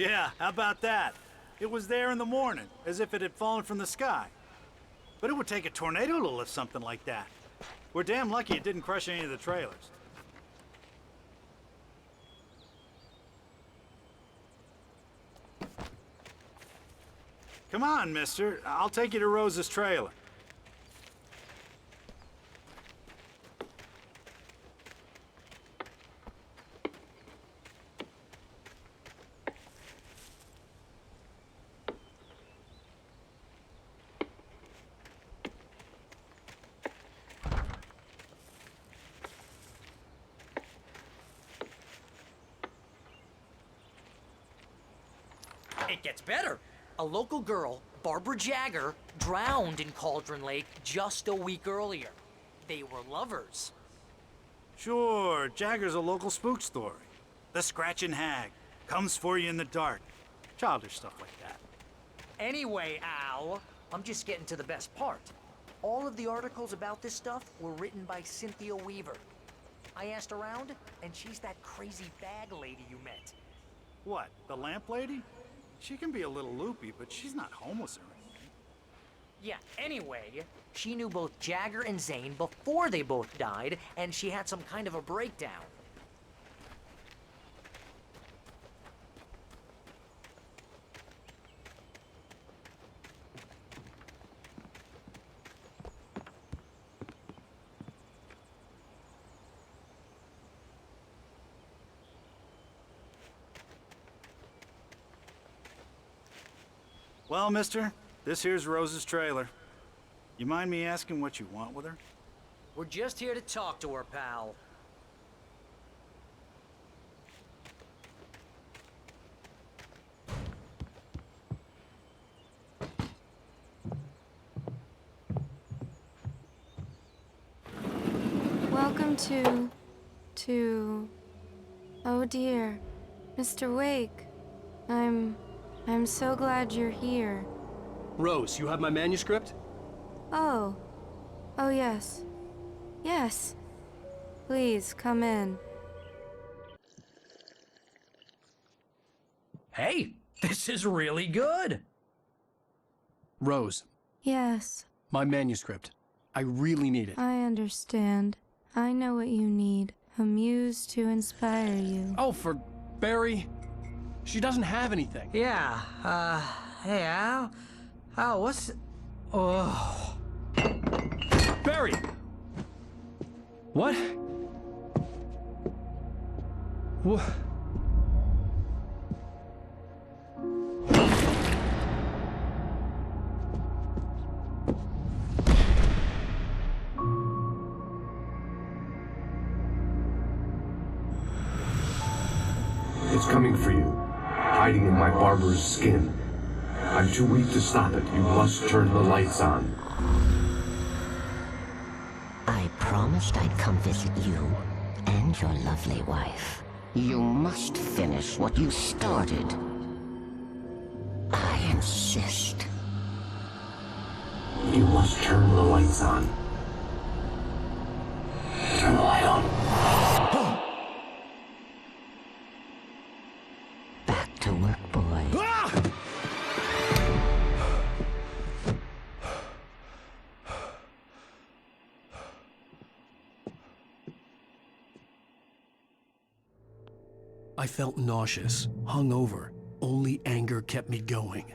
Yeah, how about that? It was there in the morning, as if it had fallen from the sky. But it would take a tornado to lift something like that. We're damn lucky it didn't crush any of the trailers. Come on, mister. I'll take you to Rose's trailer. It gets better. A local girl, Barbara Jagger, drowned in Cauldron Lake just a week earlier. They were lovers. Sure, Jagger's a local spook story. The Scratching Hag comes for you in the dark. Childish stuff like that. Anyway, Al, I'm just getting to the best part. All of the articles about this stuff were written by Cynthia Weaver. I asked around, and she's that crazy bag lady you met. What, the lamp lady? She can be a little loopy, but she's not homeless or anything. Yeah, anyway, she knew both Jagger and Zane before they both died, and she had some kind of a breakdown. Well, mister, this here's Rose's trailer. You mind me asking what you want with her? We're just here to talk to her, pal. Welcome to... Oh dear, Mr. Wake. I'm so glad you're here. Rose, you have my manuscript? Oh. Oh yes. Yes. Please, come in. Hey, this is really good. Rose, Yes, my manuscript. I really need it. I understand. I know what you need. A muse to inspire you. Oh, for Barry? She doesn't have anything. Yeah, hey, Al? Al, what's... Oh... Barry! What? What? It's coming for you, hiding in my barber's skin. I'm too weak to stop it. You must turn the lights on. I promised I'd come visit you and your lovely wife. You must finish what you started. I insist. You must turn the lights on. Turn the light on. Back to work, boy. I felt nauseous, hungover. Only anger kept me going.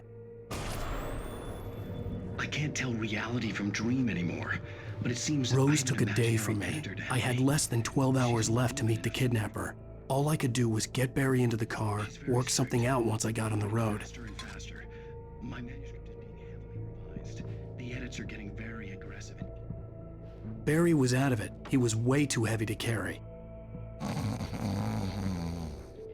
I can't tell reality from dream anymore, but it seems Rose took a day from me. I had less than 12 hours left to meet the kidnapper. All I could do was get Barry into the car, work something out once I got on the road. Faster and faster. My manuscript is being heavily revised. The edits are getting very aggressive. Barry was out of it. He was way too heavy to carry.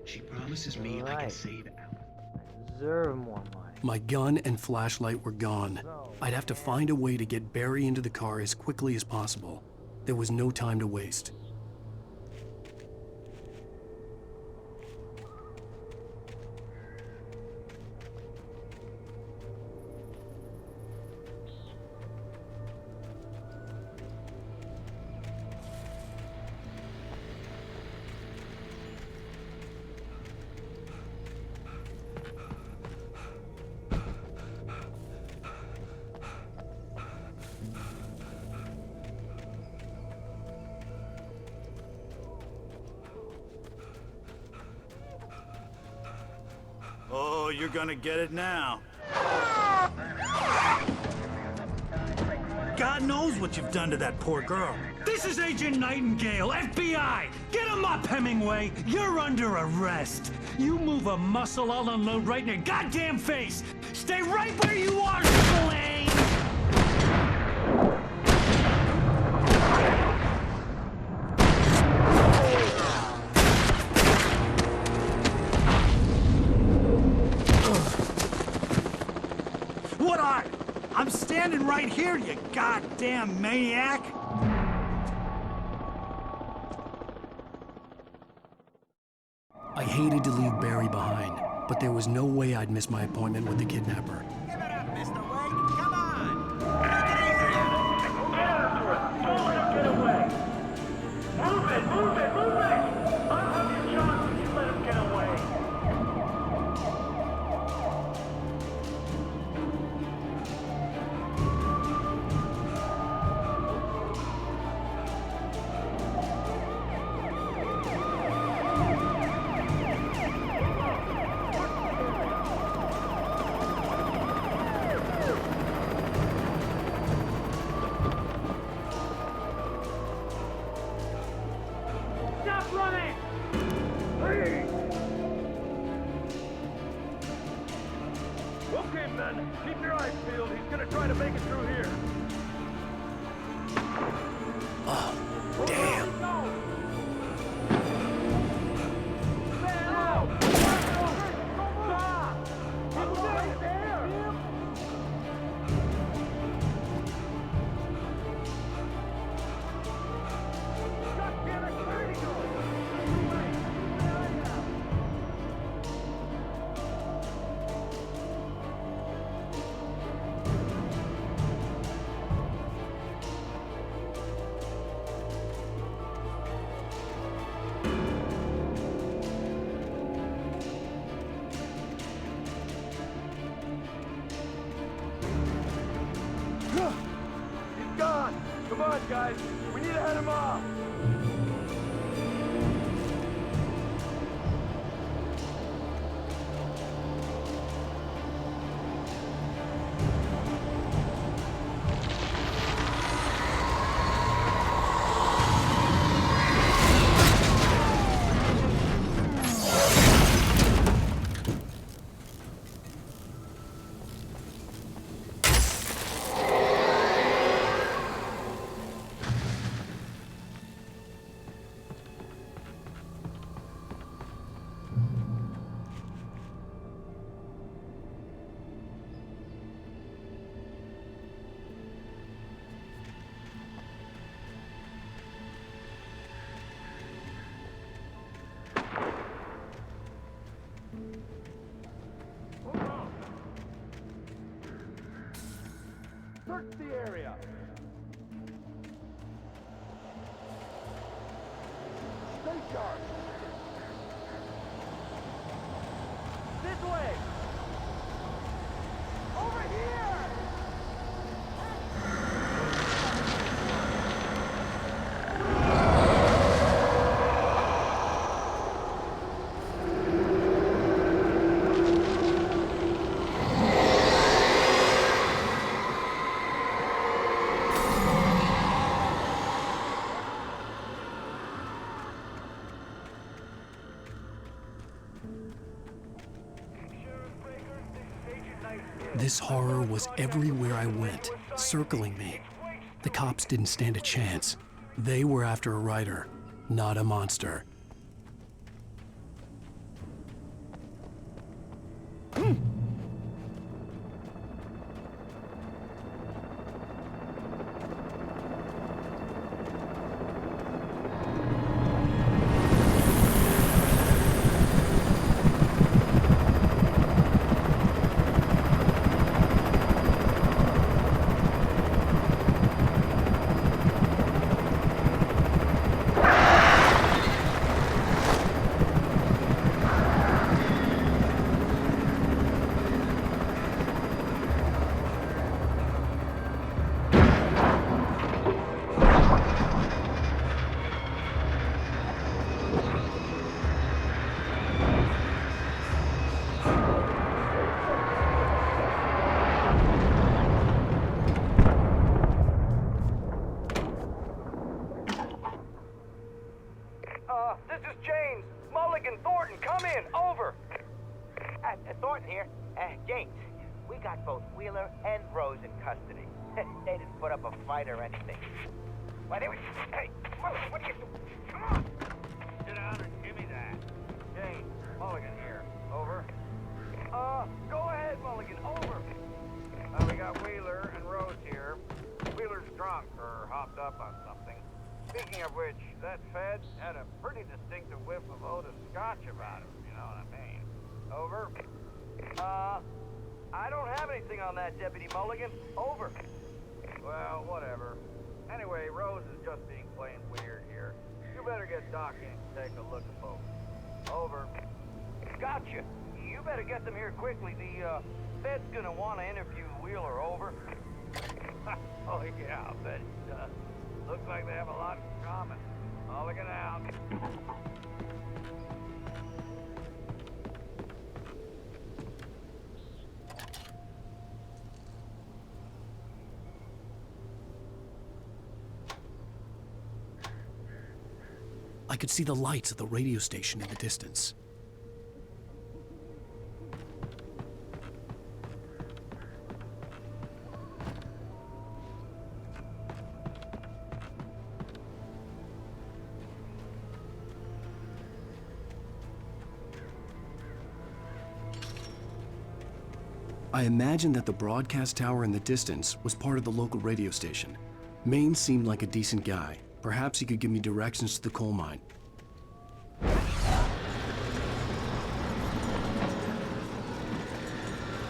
She promises me I can save Al. Deserve more money. My gun and flashlight were gone. I'd have to find a way to get Barry into the car as quickly as possible. There was no time to waste. you're gonna get it now. God knows what you've done to that poor girl. This is Agent Nightingale, FBI! Get him up, Hemingway! You're under arrest! You move a muscle, I'll unload right in your goddamn face! Stay right where you are, Spillane! What are? I'm standing right here, you goddamn maniac! I hated to leave Barry behind, but there was no way I'd miss my appointment with the kidnapper. Give it up, Mr. Wake. Come on. Take it easy. Get after it. Don't let him get away. Move it, move it, move it. I'll have your chance if you let him get away. Stop running! Please! Okay, men. Keep your eyes peeled. He's gonna try to make it through here. Oh, damn. He's gone! Come on, guys! We need to head him off! Search the area! Stay sharp! This way! Over here! This horror was everywhere I went, circling me. The cops didn't stand a chance. They were after a writer, not a monster. Thornton here. James, we got both Wheeler and Rose in custody. They didn't put up a fight or anything. Why, they were... Hey, what are you doing? Come on! Sit down and give me that. James, Mulligan here. Over. Go ahead, Mulligan. Over. We got Wheeler and Rose here. Wheeler's drunk or hopped up on something. Speaking of which, that Fed had a pretty distinctive whiff of Otis Scotch about him, you know what I mean. Over. I don't have anything on that, Deputy Mulligan. Over. Well, whatever. Anyway, Rose is just being plain weird here. You better get Doc in to take a look at folks. Over. Gotcha. You better get them here quickly. The, Fed's gonna want to interview Wheeler. Over. Oh, yeah, I'll bet it does. Looks like they have a lot in common. Mulligan out. I could see the lights of the radio station in the distance. I imagined that the broadcast tower in the distance was part of the local radio station. Maine seemed like a decent guy. Perhaps he could give me directions to the coal mine.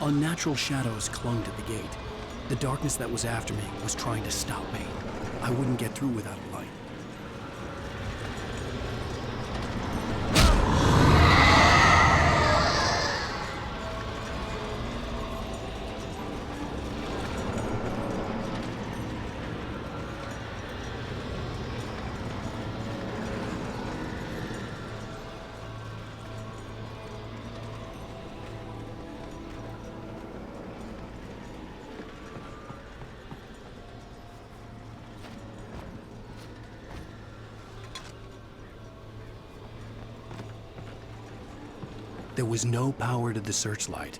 Unnatural shadows clung to the gate. The darkness that was after me was trying to stop me. I wouldn't get through without a light. There was no power to the searchlight.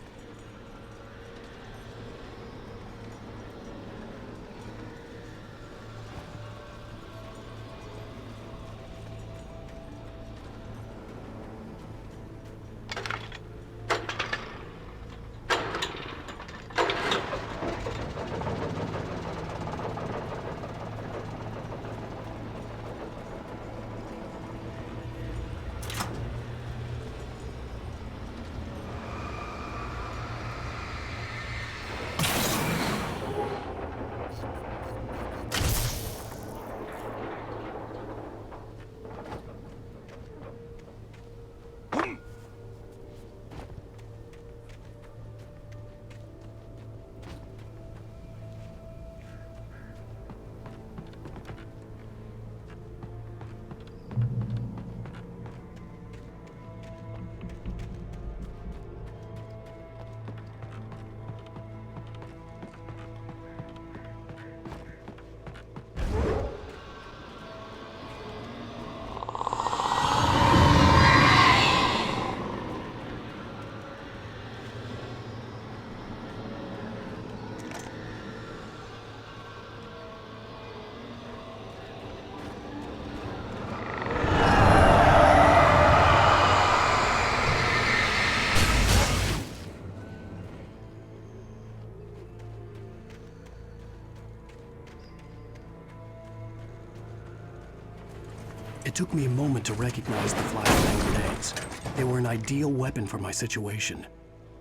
It took me a moment to recognize the flashbang grenades. They were an ideal weapon for my situation.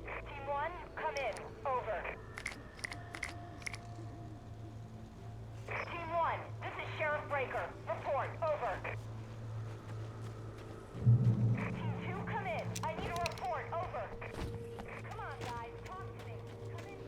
Team 1, come in. Over. Team 1, this is Sheriff Breaker. Report. Over. Team 2, come in. I need a report. Over. Come on, guys. Talk to me. Come in.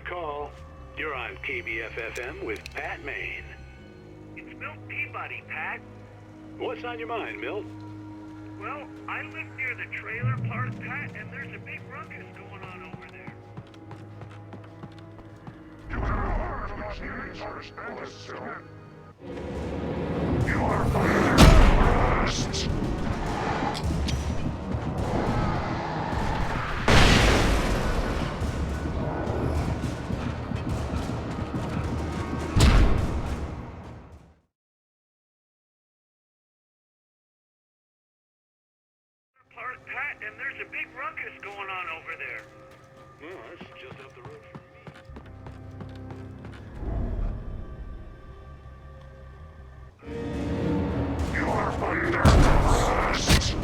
call. You're on KBFFM with Pat Maine. It's Milt Peabody, Pat. What's on your mind, Milt? Well, I live near the trailer park, Pat, and there's a big ruckus going on over there. You are Park, Pat, and there's a big ruckus going on over there. Well, that's just up the road from me. You are under arrest.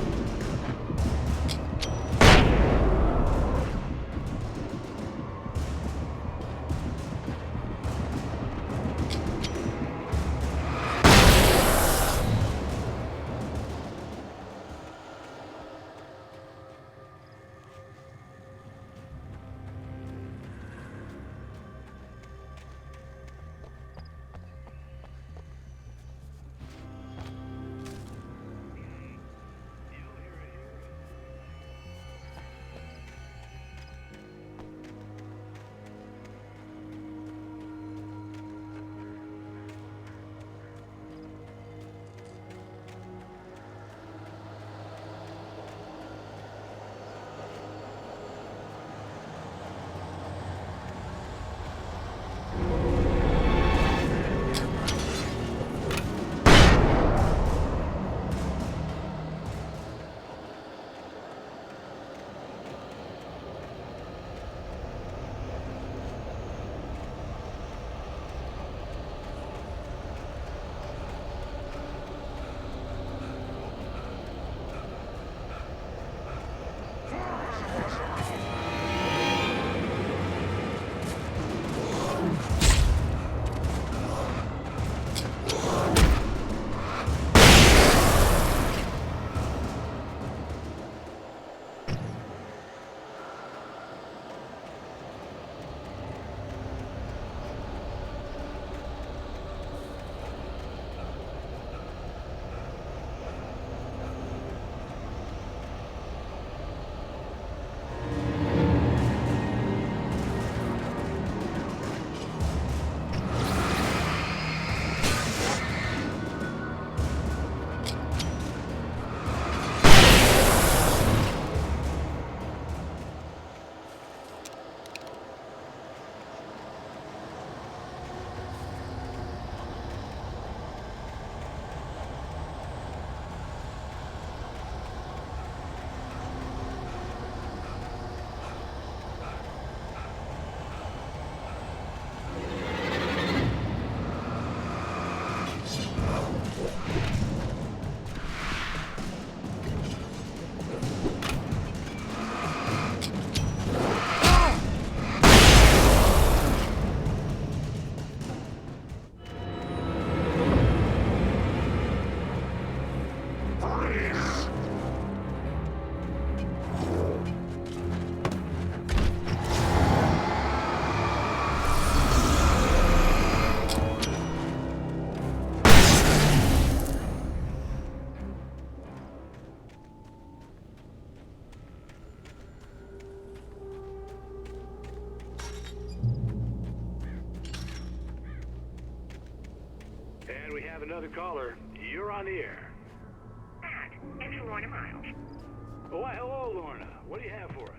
And we have another caller. You're on the air. Pat, it's Lorna Miles. Oh, why, hello, Lorna. What do you have for us?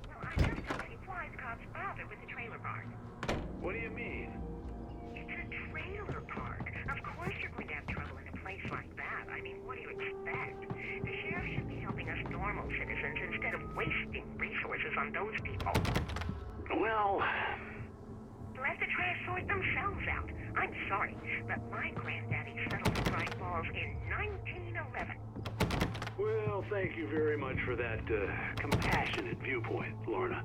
Well, I just don't see why the cops bother with the trailer park. What do you mean? It's a trailer park. Of course you're going to have trouble in a place like that. I mean, what do you expect? The sheriff should be helping us normal citizens instead of wasting resources on those people. Well... Let the trash sort themselves out. I'm sorry, but my granddaddy settled the dry balls in 1911. Well, thank you very much for that compassionate viewpoint, Lorna.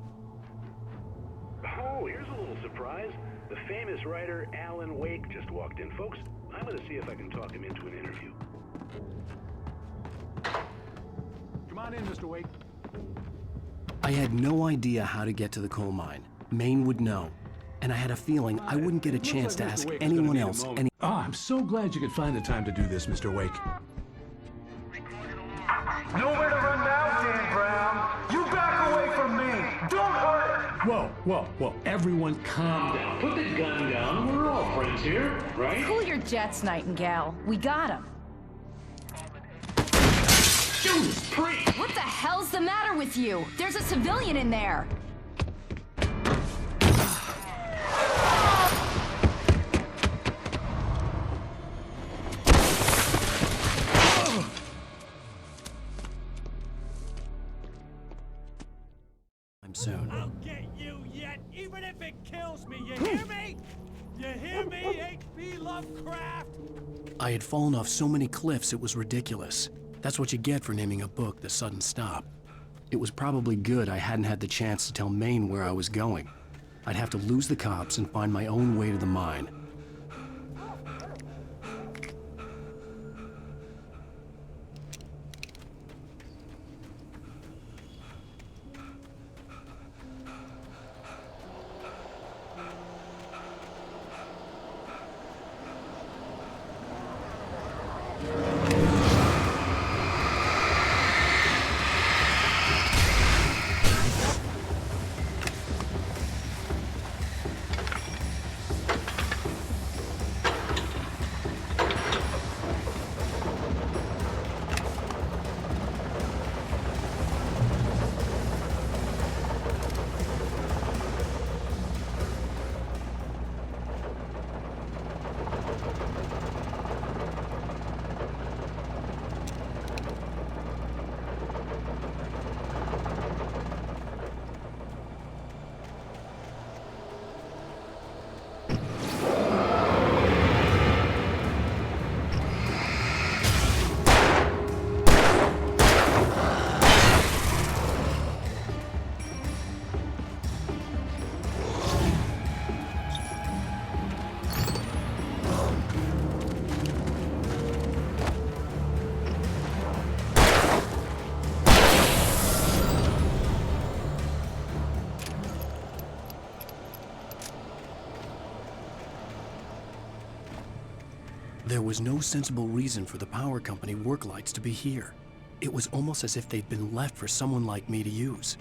Oh, here's a little surprise. The famous writer Alan Wake just walked in. Folks, I'm going to see if I can talk him into an interview. Come on in, Mr. Wake. I had no idea how to get to the coal mine. Maine would know. And I had a feeling I wouldn't get a chance to ask anyone else any. Oh, I'm so glad you could find the time to do this, Mr. Wake. Nowhere to run now, Dan Brown. You back away from me. Don't hurt her. Whoa. Everyone calm down. Put the gun down. We're all friends here, right? Cool your jets, Nightingale. We got him. Judas Priest! What the hell's the matter with you? There's a civilian in there. Soon. I'll get you yet, even if it kills me, you hear me? You hear me, H.P. Lovecraft? I had fallen off so many cliffs it was ridiculous. That's what you get for naming a book The Sudden Stop. It was probably good I hadn't had the chance to tell Maine where I was going. I'd have to lose the cops and find my own way to the mine. There was no sensible reason for the power company work lights to be here. It was almost as if they'd been left for someone like me to use.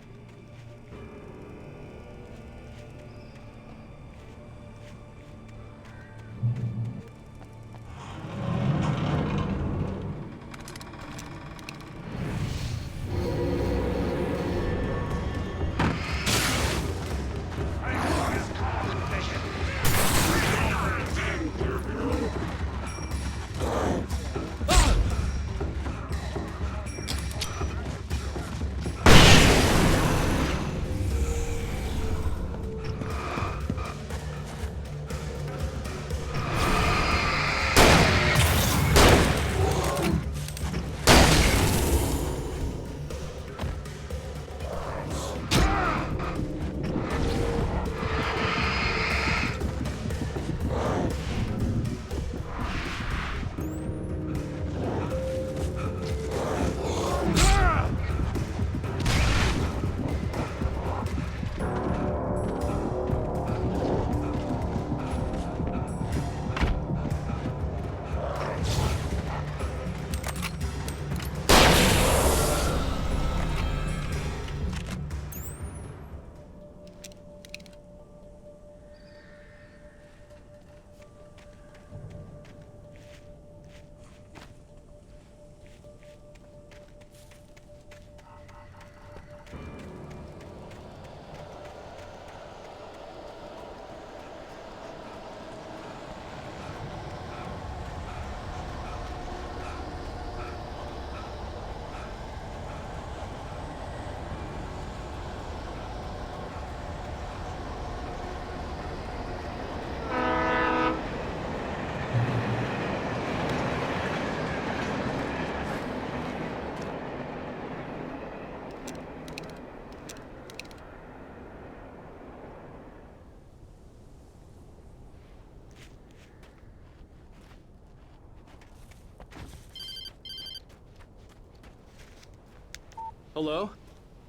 Hello?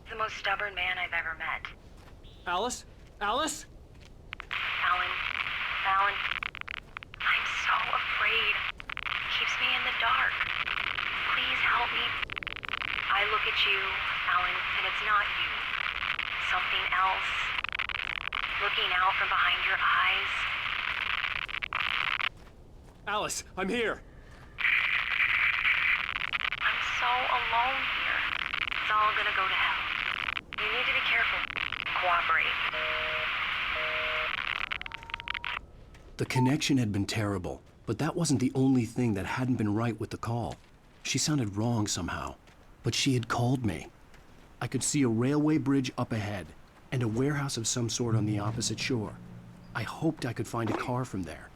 The most stubborn man I've ever met. Alice? Alice? Alan, I'm so afraid. Keeps me in the dark. Please help me. I look at you, Alan, and it's not you. Something else. Looking out from behind your eyes. Alice, I'm here. I'm so alone here. It's all gonna go to hell. You need to be careful. Cooperate. The connection had been terrible, but that wasn't the only thing that hadn't been right with the call. She sounded wrong somehow, but she had called me. I could see a railway bridge up ahead, and a warehouse of some sort on the opposite shore. I hoped I could find a car from there.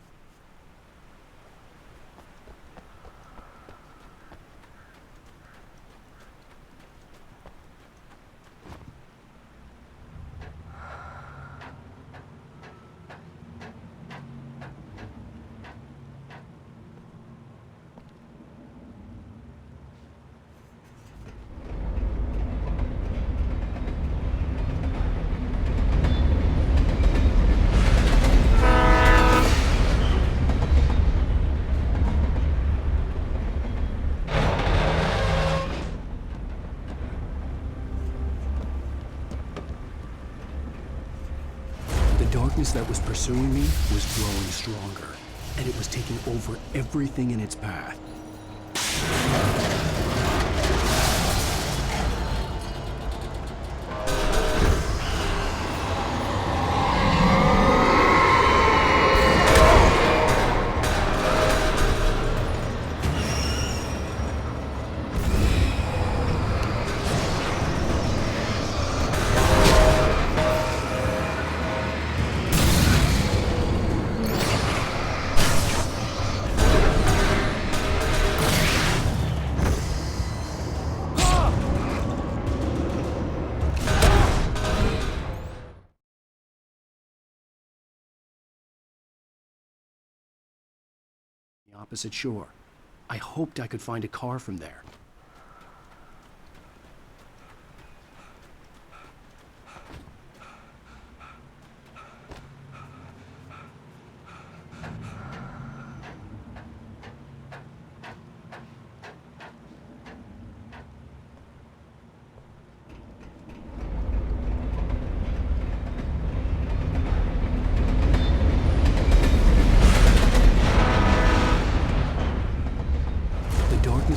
The darkness that was pursuing me was growing stronger, and it was taking over everything in its path. The opposite shore. I hoped I could find a car from there.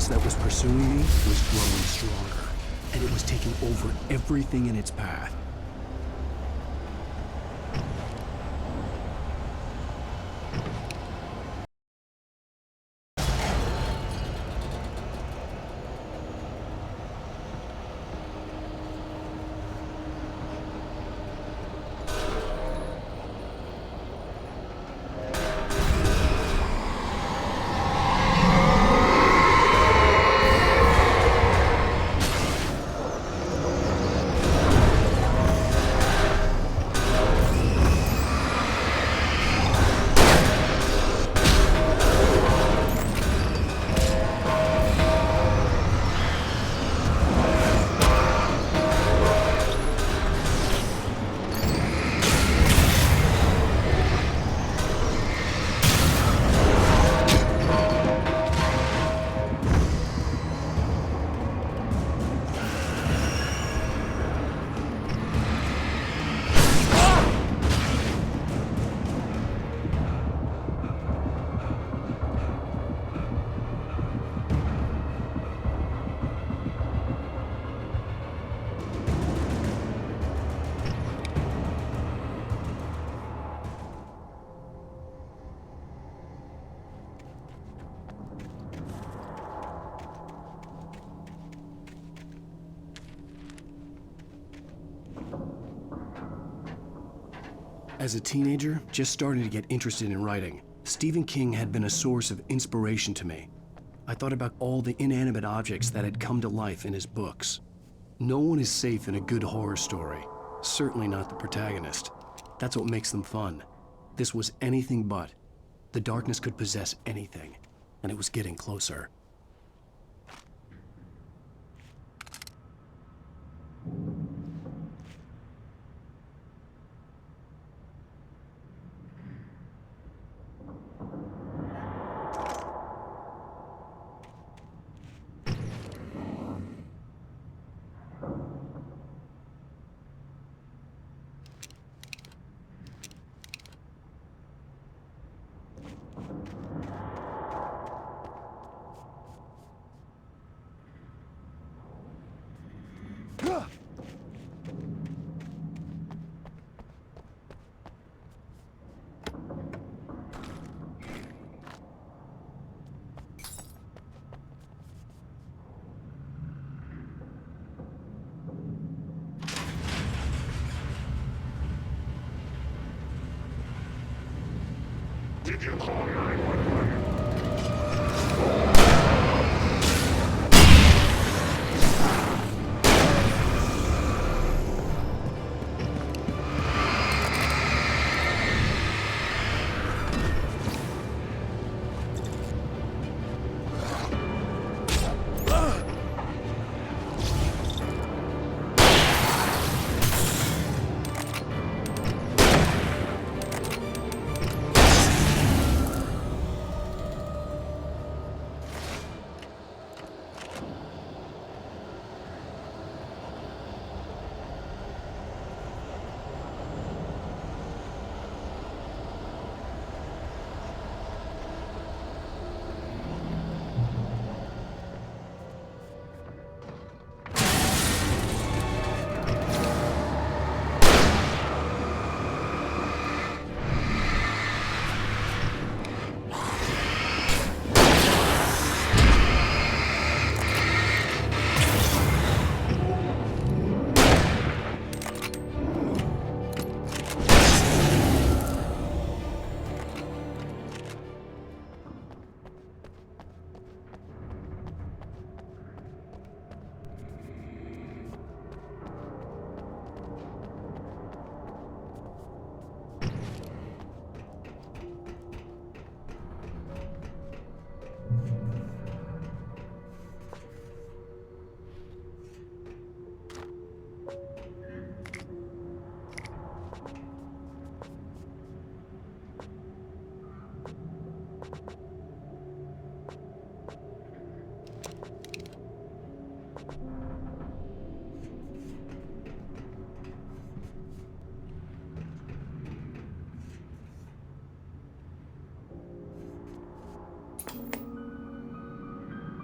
That was pursuing me was growing stronger, and it was taking over everything in its path. As a teenager, just starting to get interested in writing, Stephen King had been a source of inspiration to me. I thought about all the inanimate objects that had come to life in his books. No one is safe in a good horror story, certainly not the protagonist. That's what makes them fun. This was anything but. The darkness could possess anything, and it was getting closer. Did you call 911?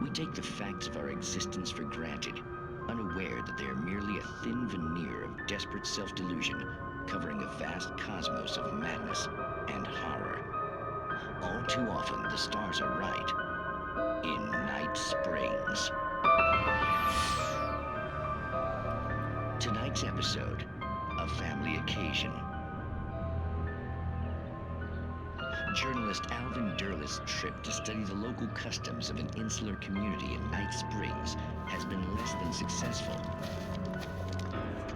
We take the facts of our existence for granted, unaware that they are merely a thin veneer of desperate self-delusion covering a vast cosmos of madness and horror. All too often, the stars are right. In Night Springs. Tonight's episode, a family occasion. Journalist Alvin Durleth's trip to study the local customs of an insular community in Night Springs has been less than successful.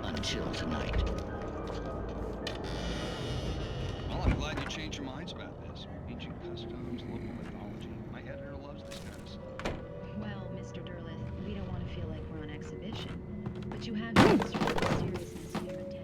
Until tonight. Well, I'm glad you changed your minds about this. Ancient customs, local mythology. My editor loves this kind of stuff. Well, Mr. Durleth, we don't want to feel like we're on exhibition, but you have demonstrated the seriousness of your intent.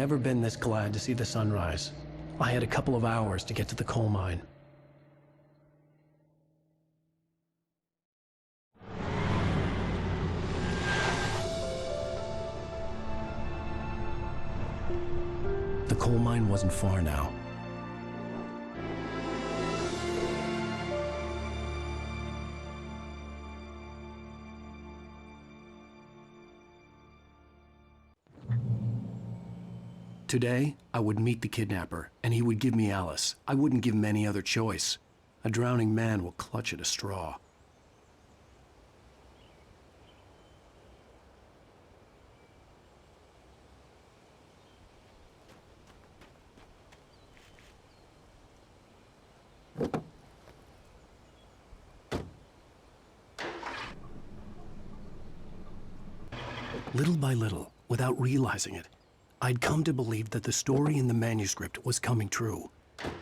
never been this glad to see the sunrise. I had a couple of hours to get to the coal mine. The coal mine wasn't far now. Today, I would meet the kidnapper, and he would give me Alice. I wouldn't give him any other choice. A drowning man will clutch at a straw. Little by little, without realizing it, I'd come to believe that the story in the manuscript was coming true.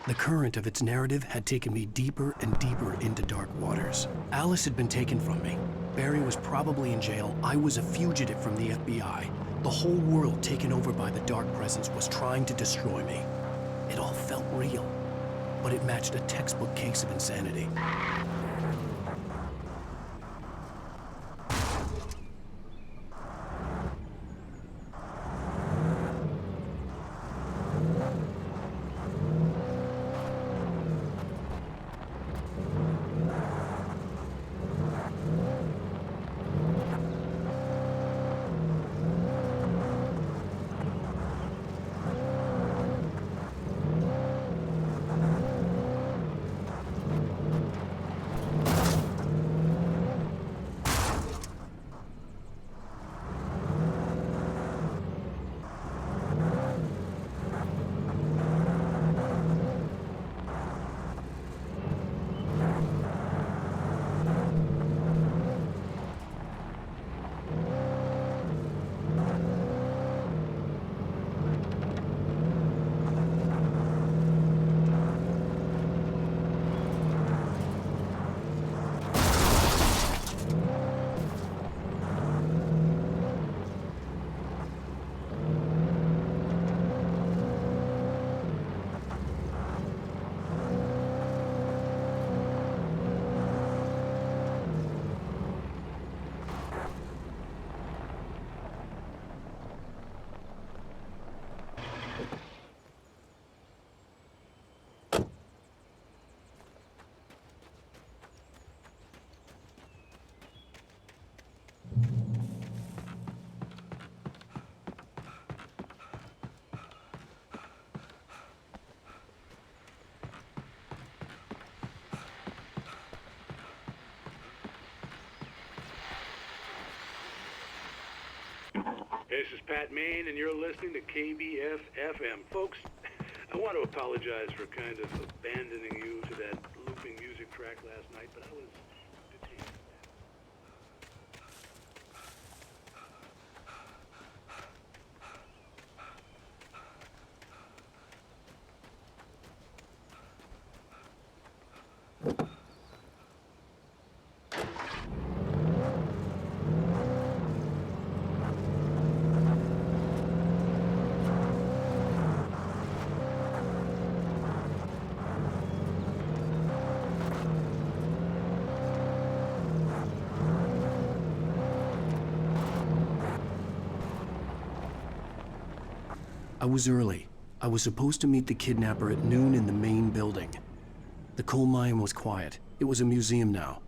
The current of its narrative had taken me deeper and deeper into dark waters. Alice had been taken from me. Barry was probably in jail. I was a fugitive from the FBI. The whole world taken over by the dark presence was trying to destroy me. It all felt real, but it matched a textbook case of insanity. This is Pat Maine, and you're listening to KBF-FM. Folks, I want to apologize for kind of abandoning you to that looping music track last night, but I was detained. I was early. I was supposed to meet the kidnapper at noon in the main building. The coal mine was quiet. It was a museum now.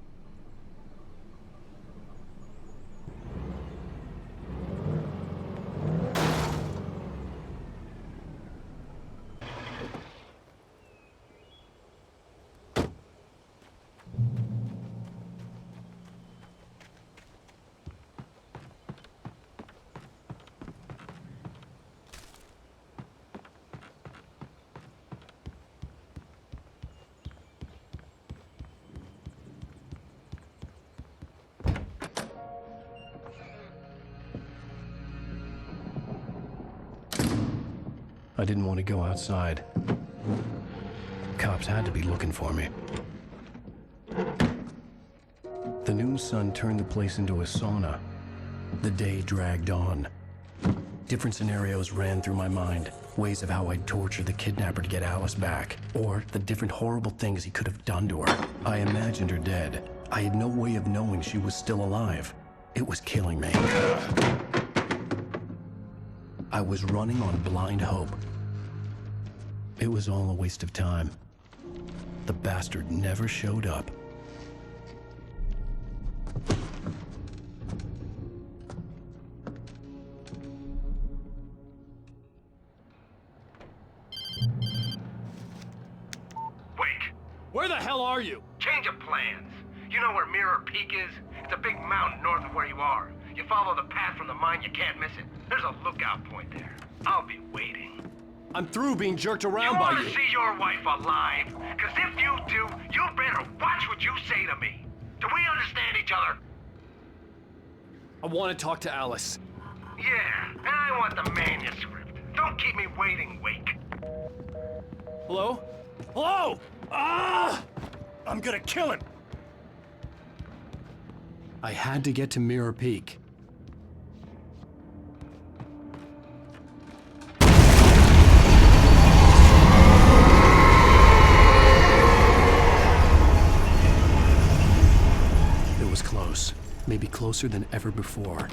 I didn't want to go outside. Cops had to be looking for me. The noon sun turned the place into a sauna. The day dragged on. Different scenarios ran through my mind. Ways of how I'd torture the kidnapper to get Alice back. Or the different horrible things he could have done to her. I imagined her dead. I had no way of knowing she was still alive. It was killing me. I was running on blind hope. It was all a waste of time. The bastard never showed up. Where the hell are you? Change of plans. You know where Mirror Peak is? It's a big mountain north of where you are. You follow the path from the mine, you can't miss it. There's a lookout point there. I'll be waiting. I'm through being jerked around by You you. want to see your wife alive? Because if you do, you better watch what you say to me. Do we understand each other? I want to talk to Alice. Yeah, and I want the manuscript. Don't keep me waiting, Wake. Hello? Hello? Ah! I'm gonna kill him. I had to get to Mirror Peak. It was close. Maybe closer than ever before.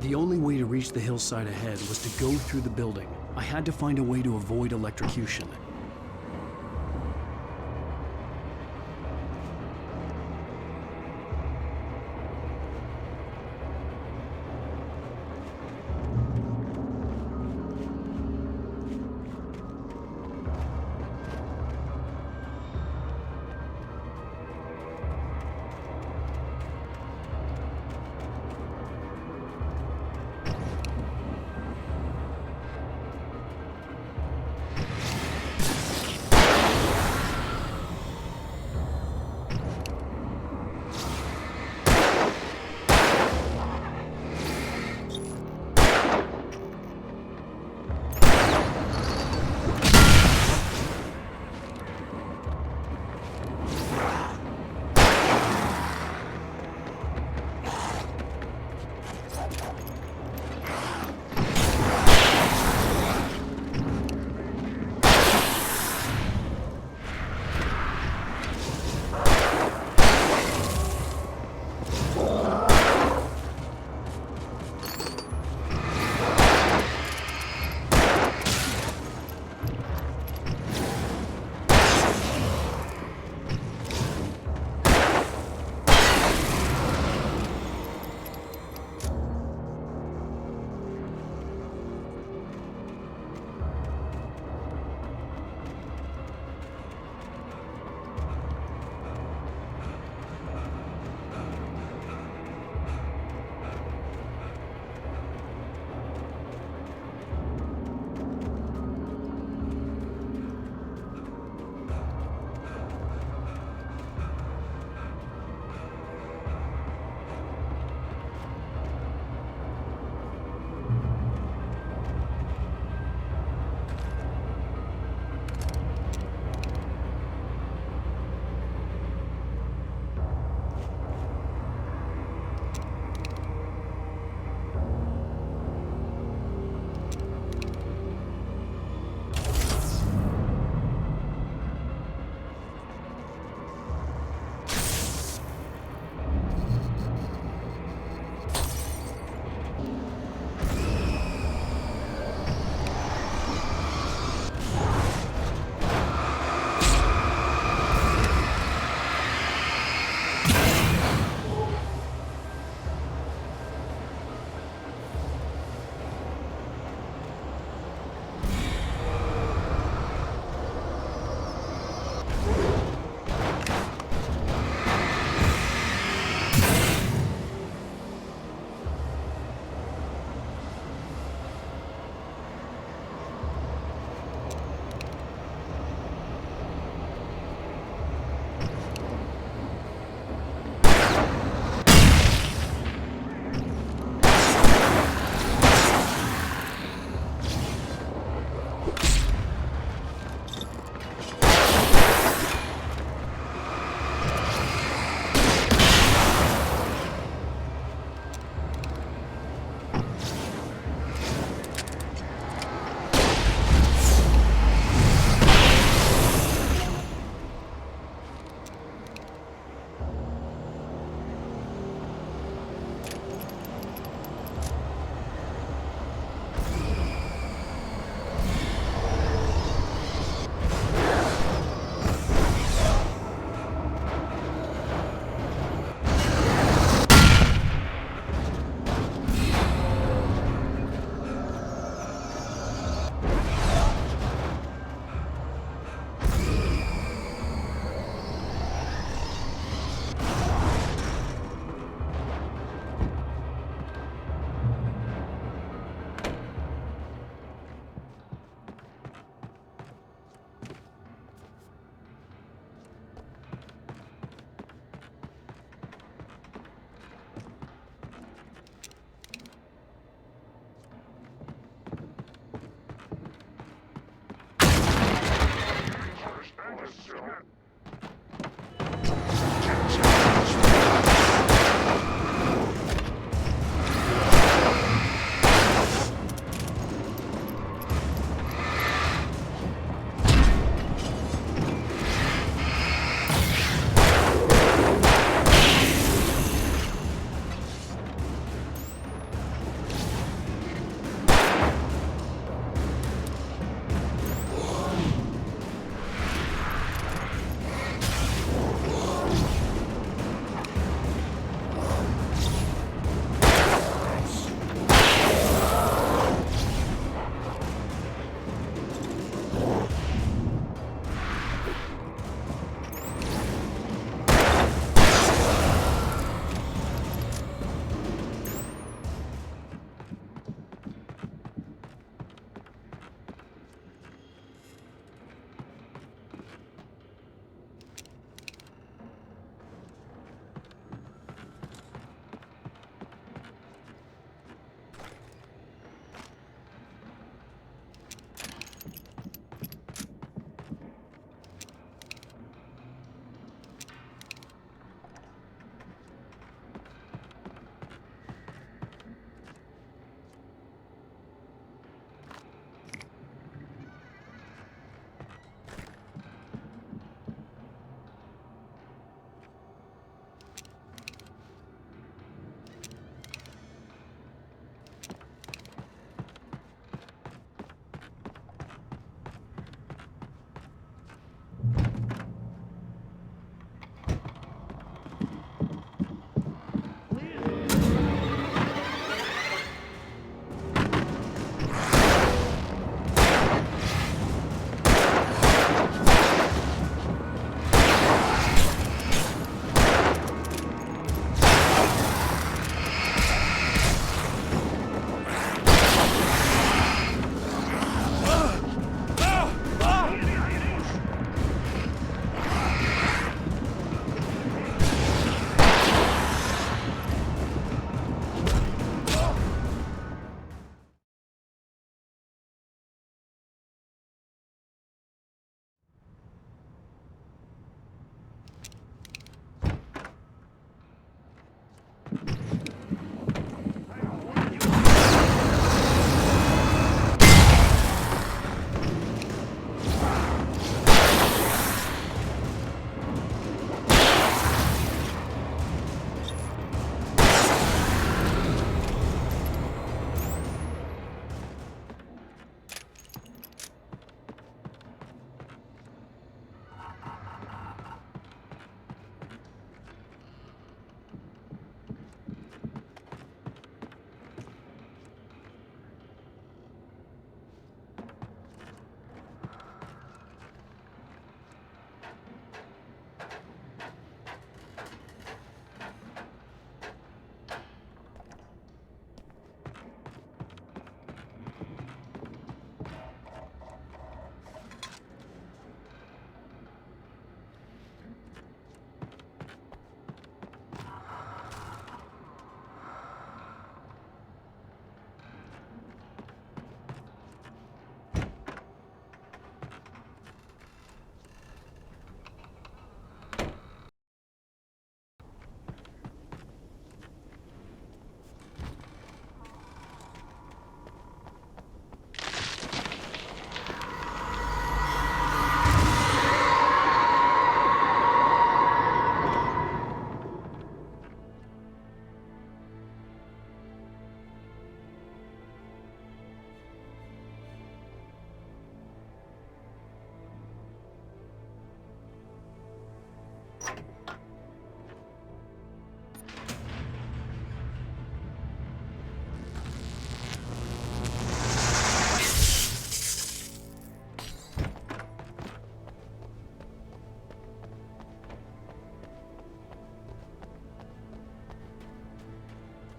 The only way to reach the hillside ahead was to go through the building. I had to find a way to avoid electrocution.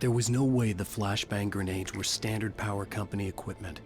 There was no way the flashbang grenades were standard power company equipment.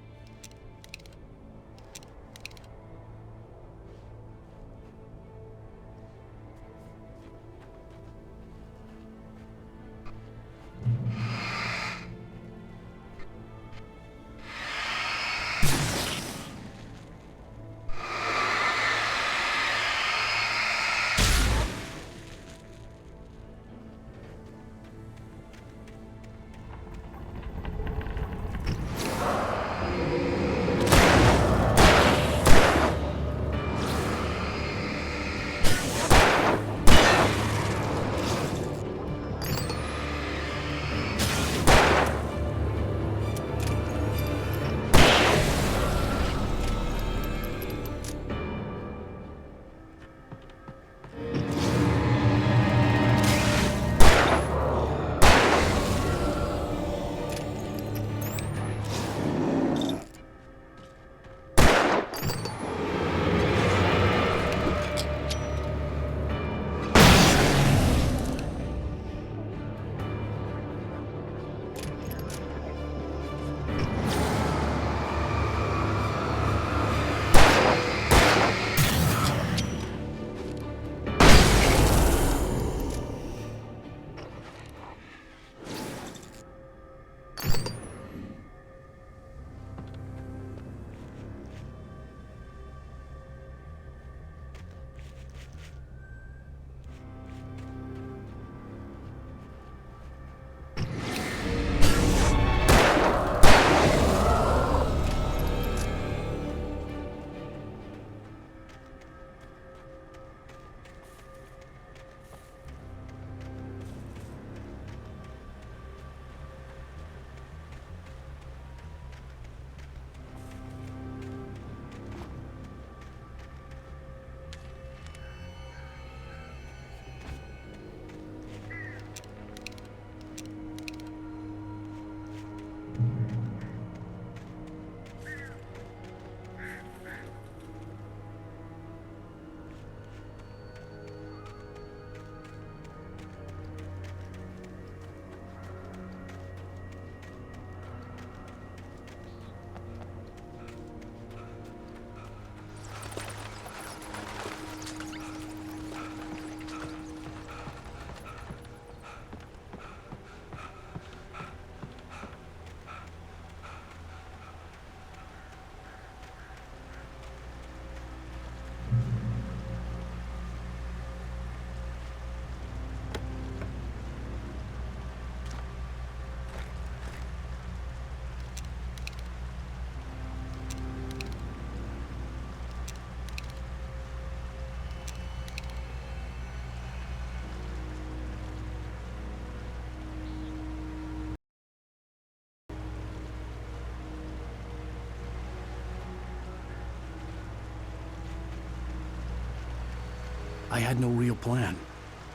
I had no real plan.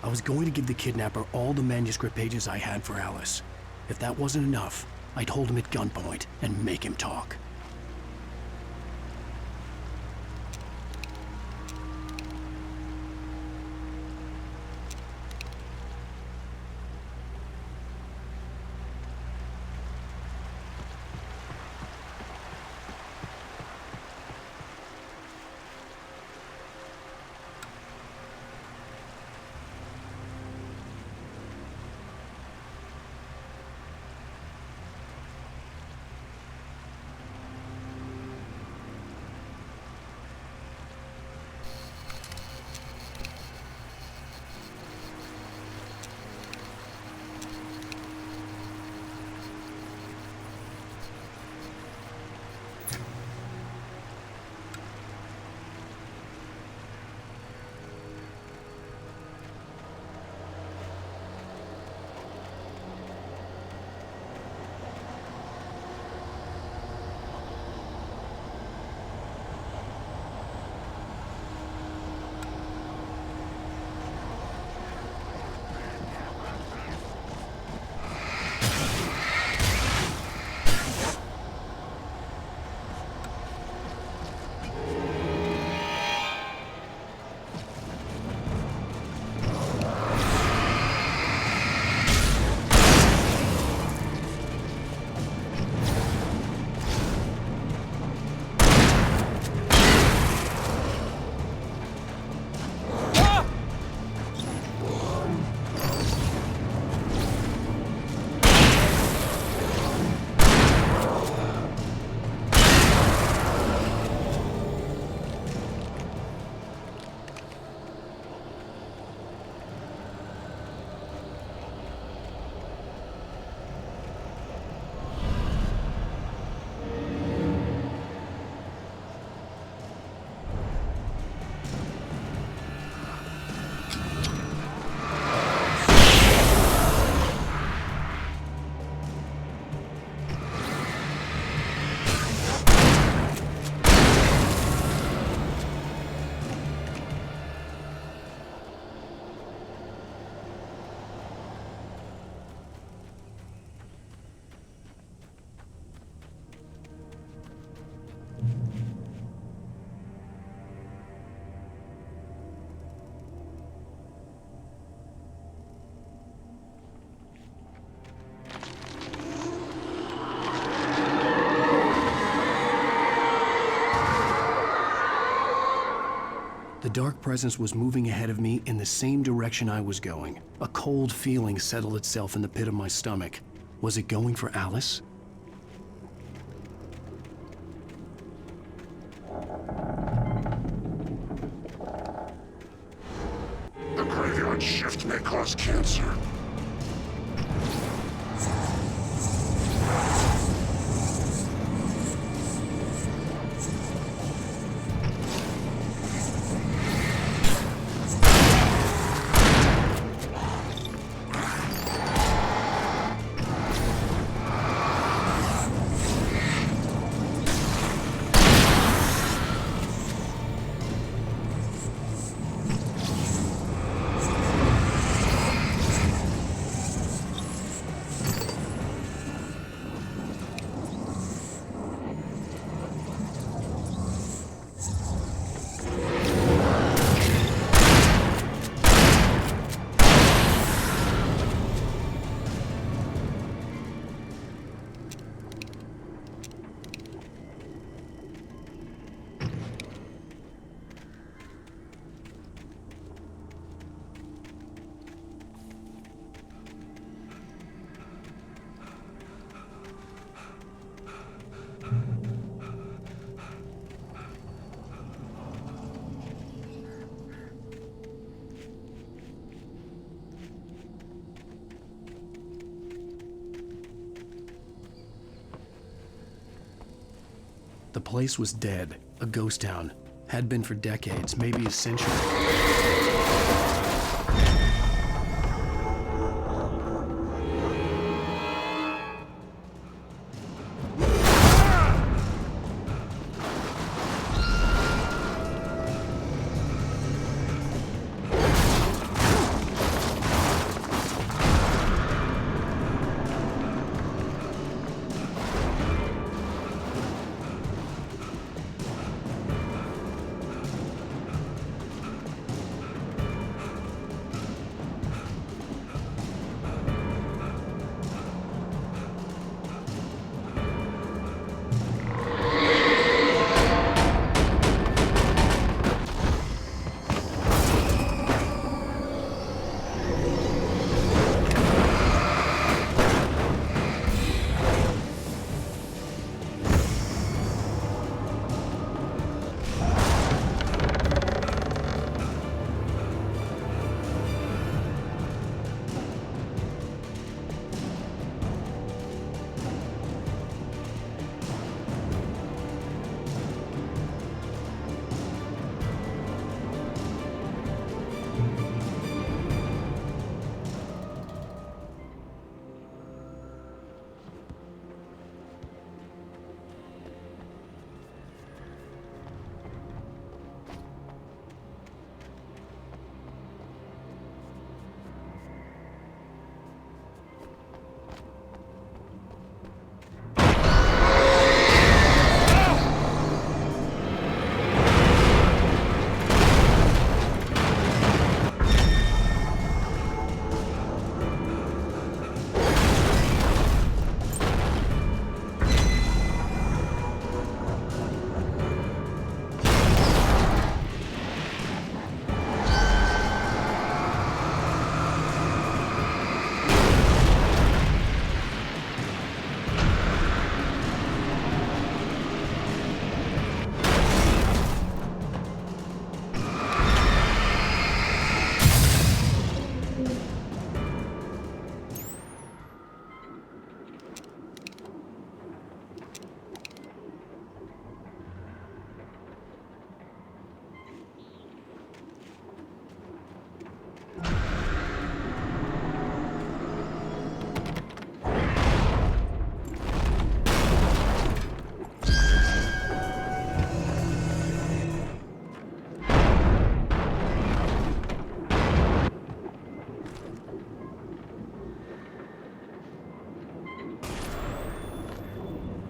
I was going to give the kidnapper all the manuscript pages I had for Alice. If that wasn't enough, I'd hold him at gunpoint and make him talk. dark presence was moving ahead of me in the same direction I was going. A cold feeling settled itself in the pit of my stomach. Was it going for Alice? The graveyard shift may cause cancer. The place was dead, a ghost town. Had been for decades, maybe a century.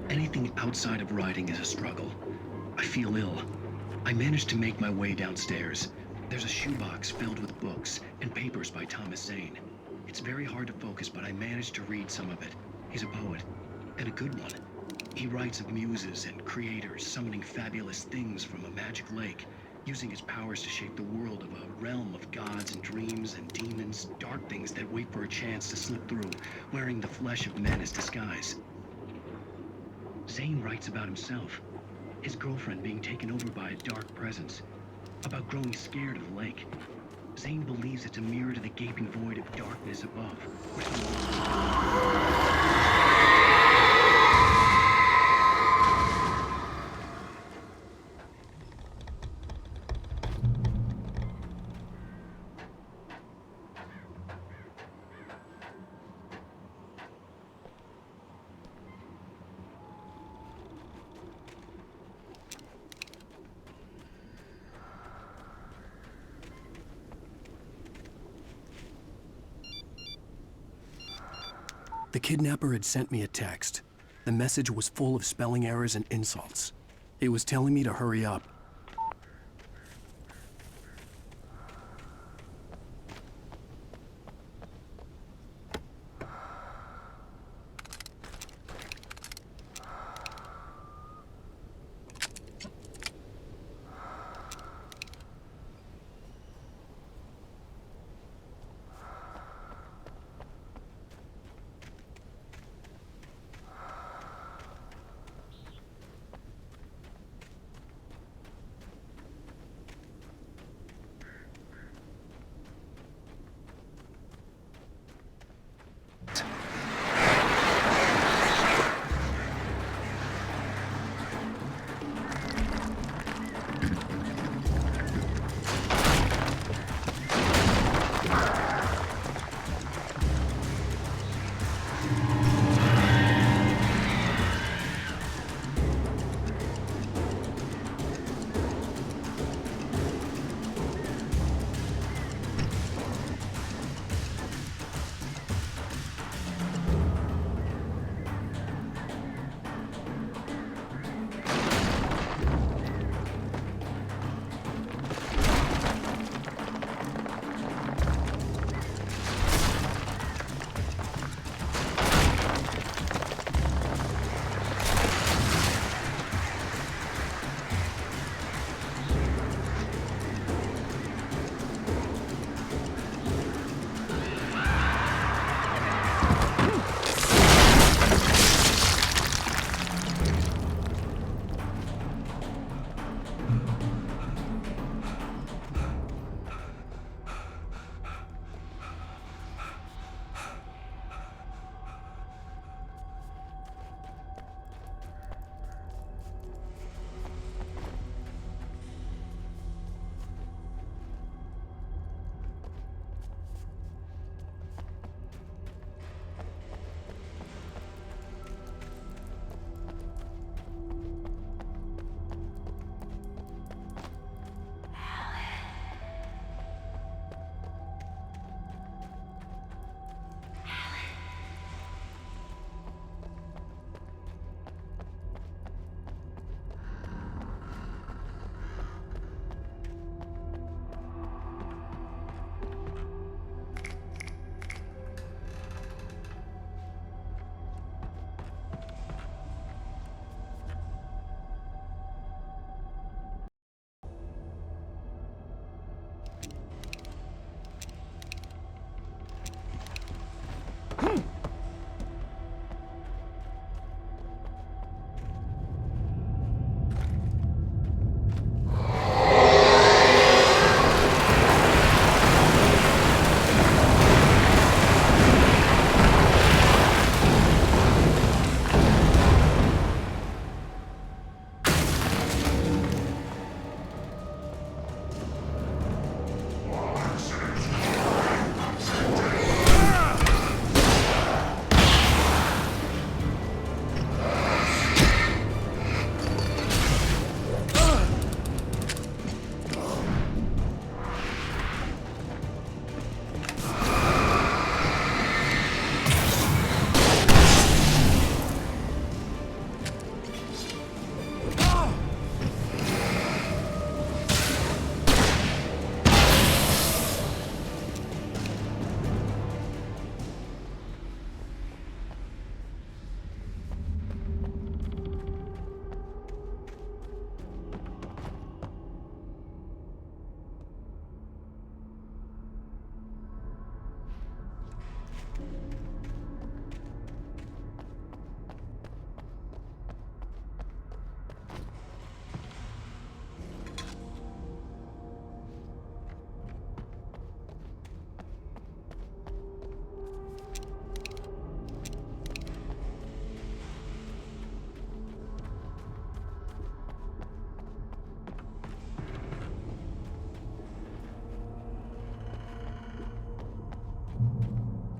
Anything outside of writing is a struggle. I feel ill. I managed to make my way downstairs. There's a shoebox filled with books and papers by Thomas Zane. It's very hard to focus, but I managed to read some of it. He's a poet, and a good one. He writes of muses and creators summoning fabulous things from a magic lake. using his powers to shape the world of a realm of gods and dreams and demons, dark things that wait for a chance to slip through, wearing the flesh of men as disguise. Zane writes about himself, his girlfriend being taken over by a dark presence, about growing scared of the lake. Zane believes it's a mirror to the gaping void of darkness above. The kidnapper had sent me a text. The message was full of spelling errors and insults. It was telling me to hurry up.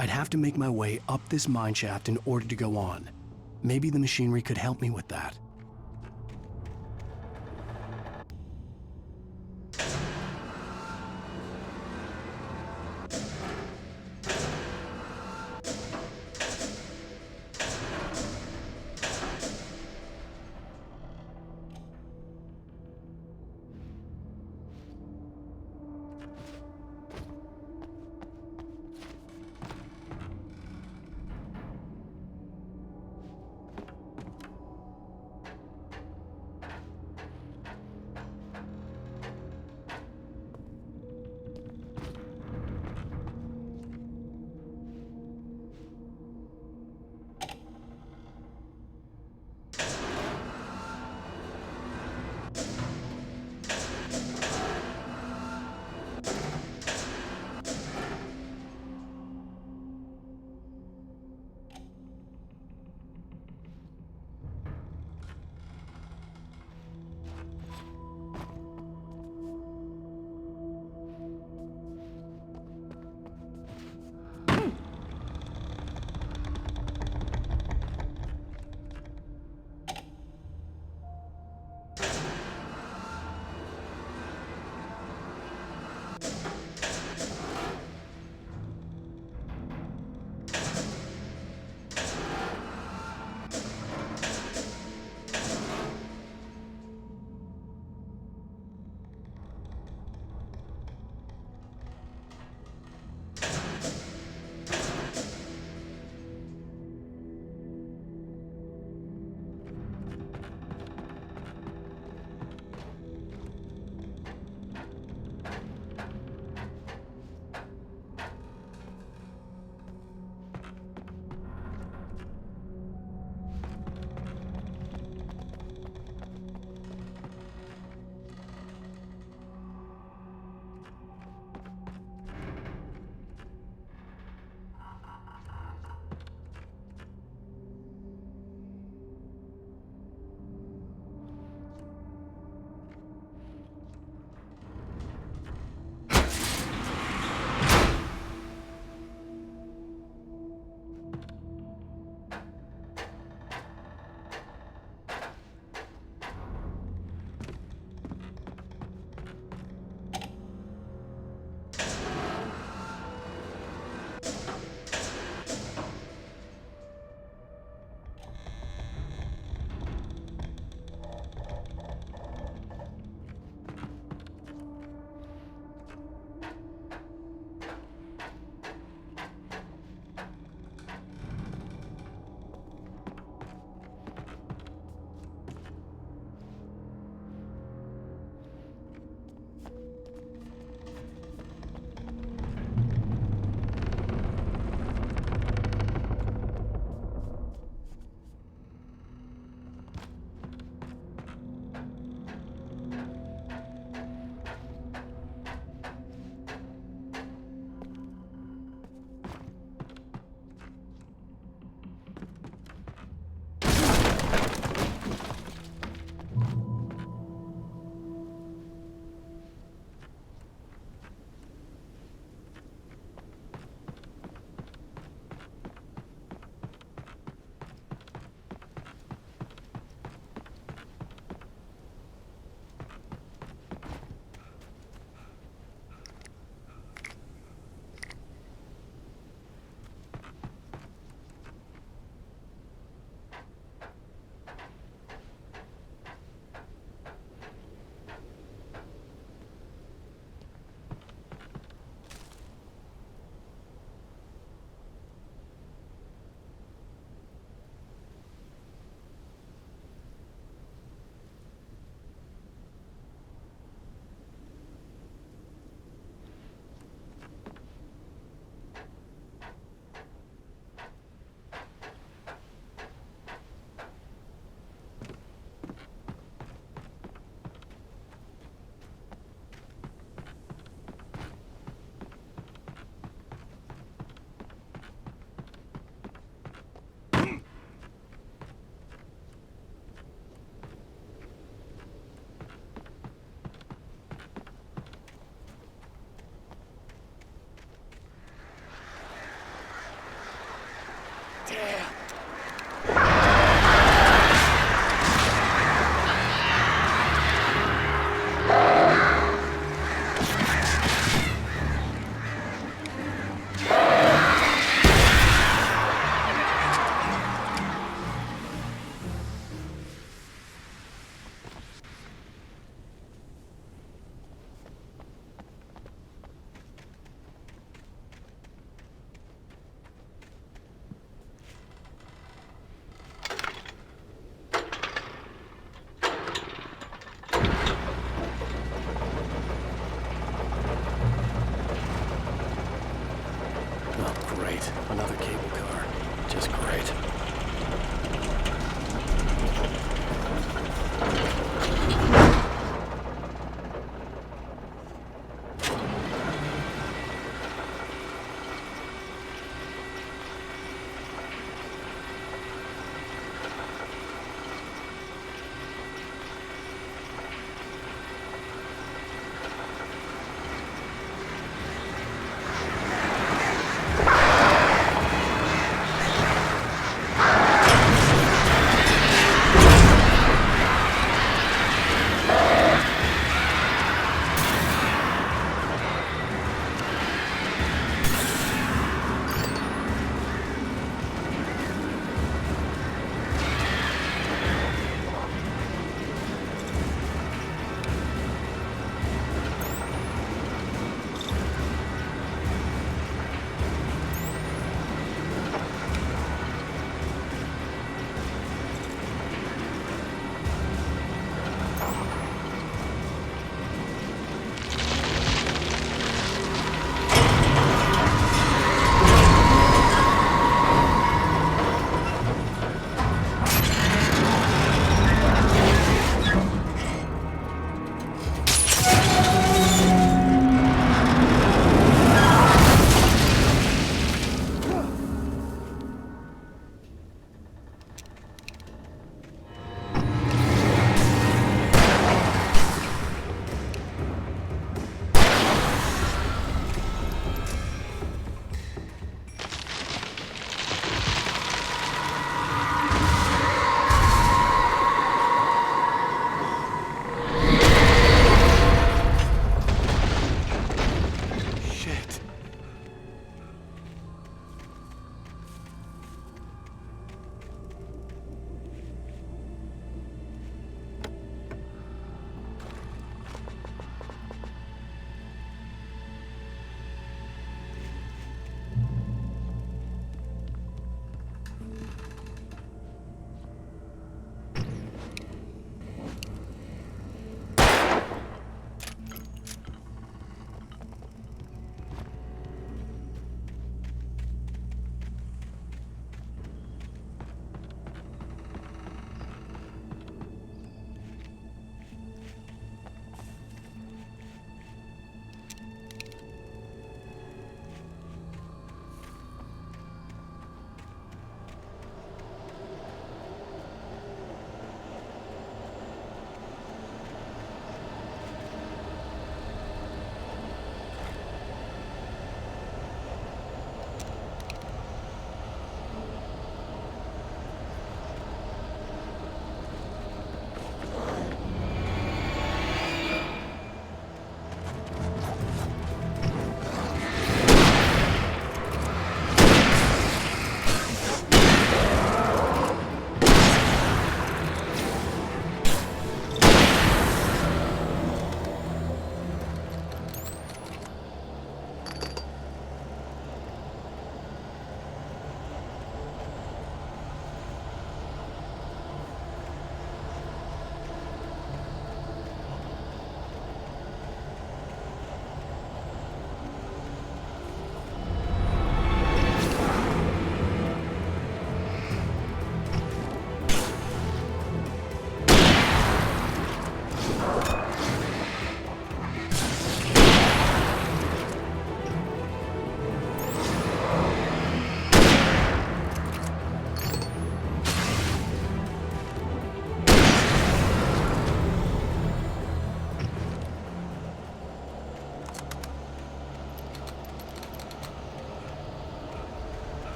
I'd have to make my way up this mine shaft in order to go on. Maybe the machinery could help me with that.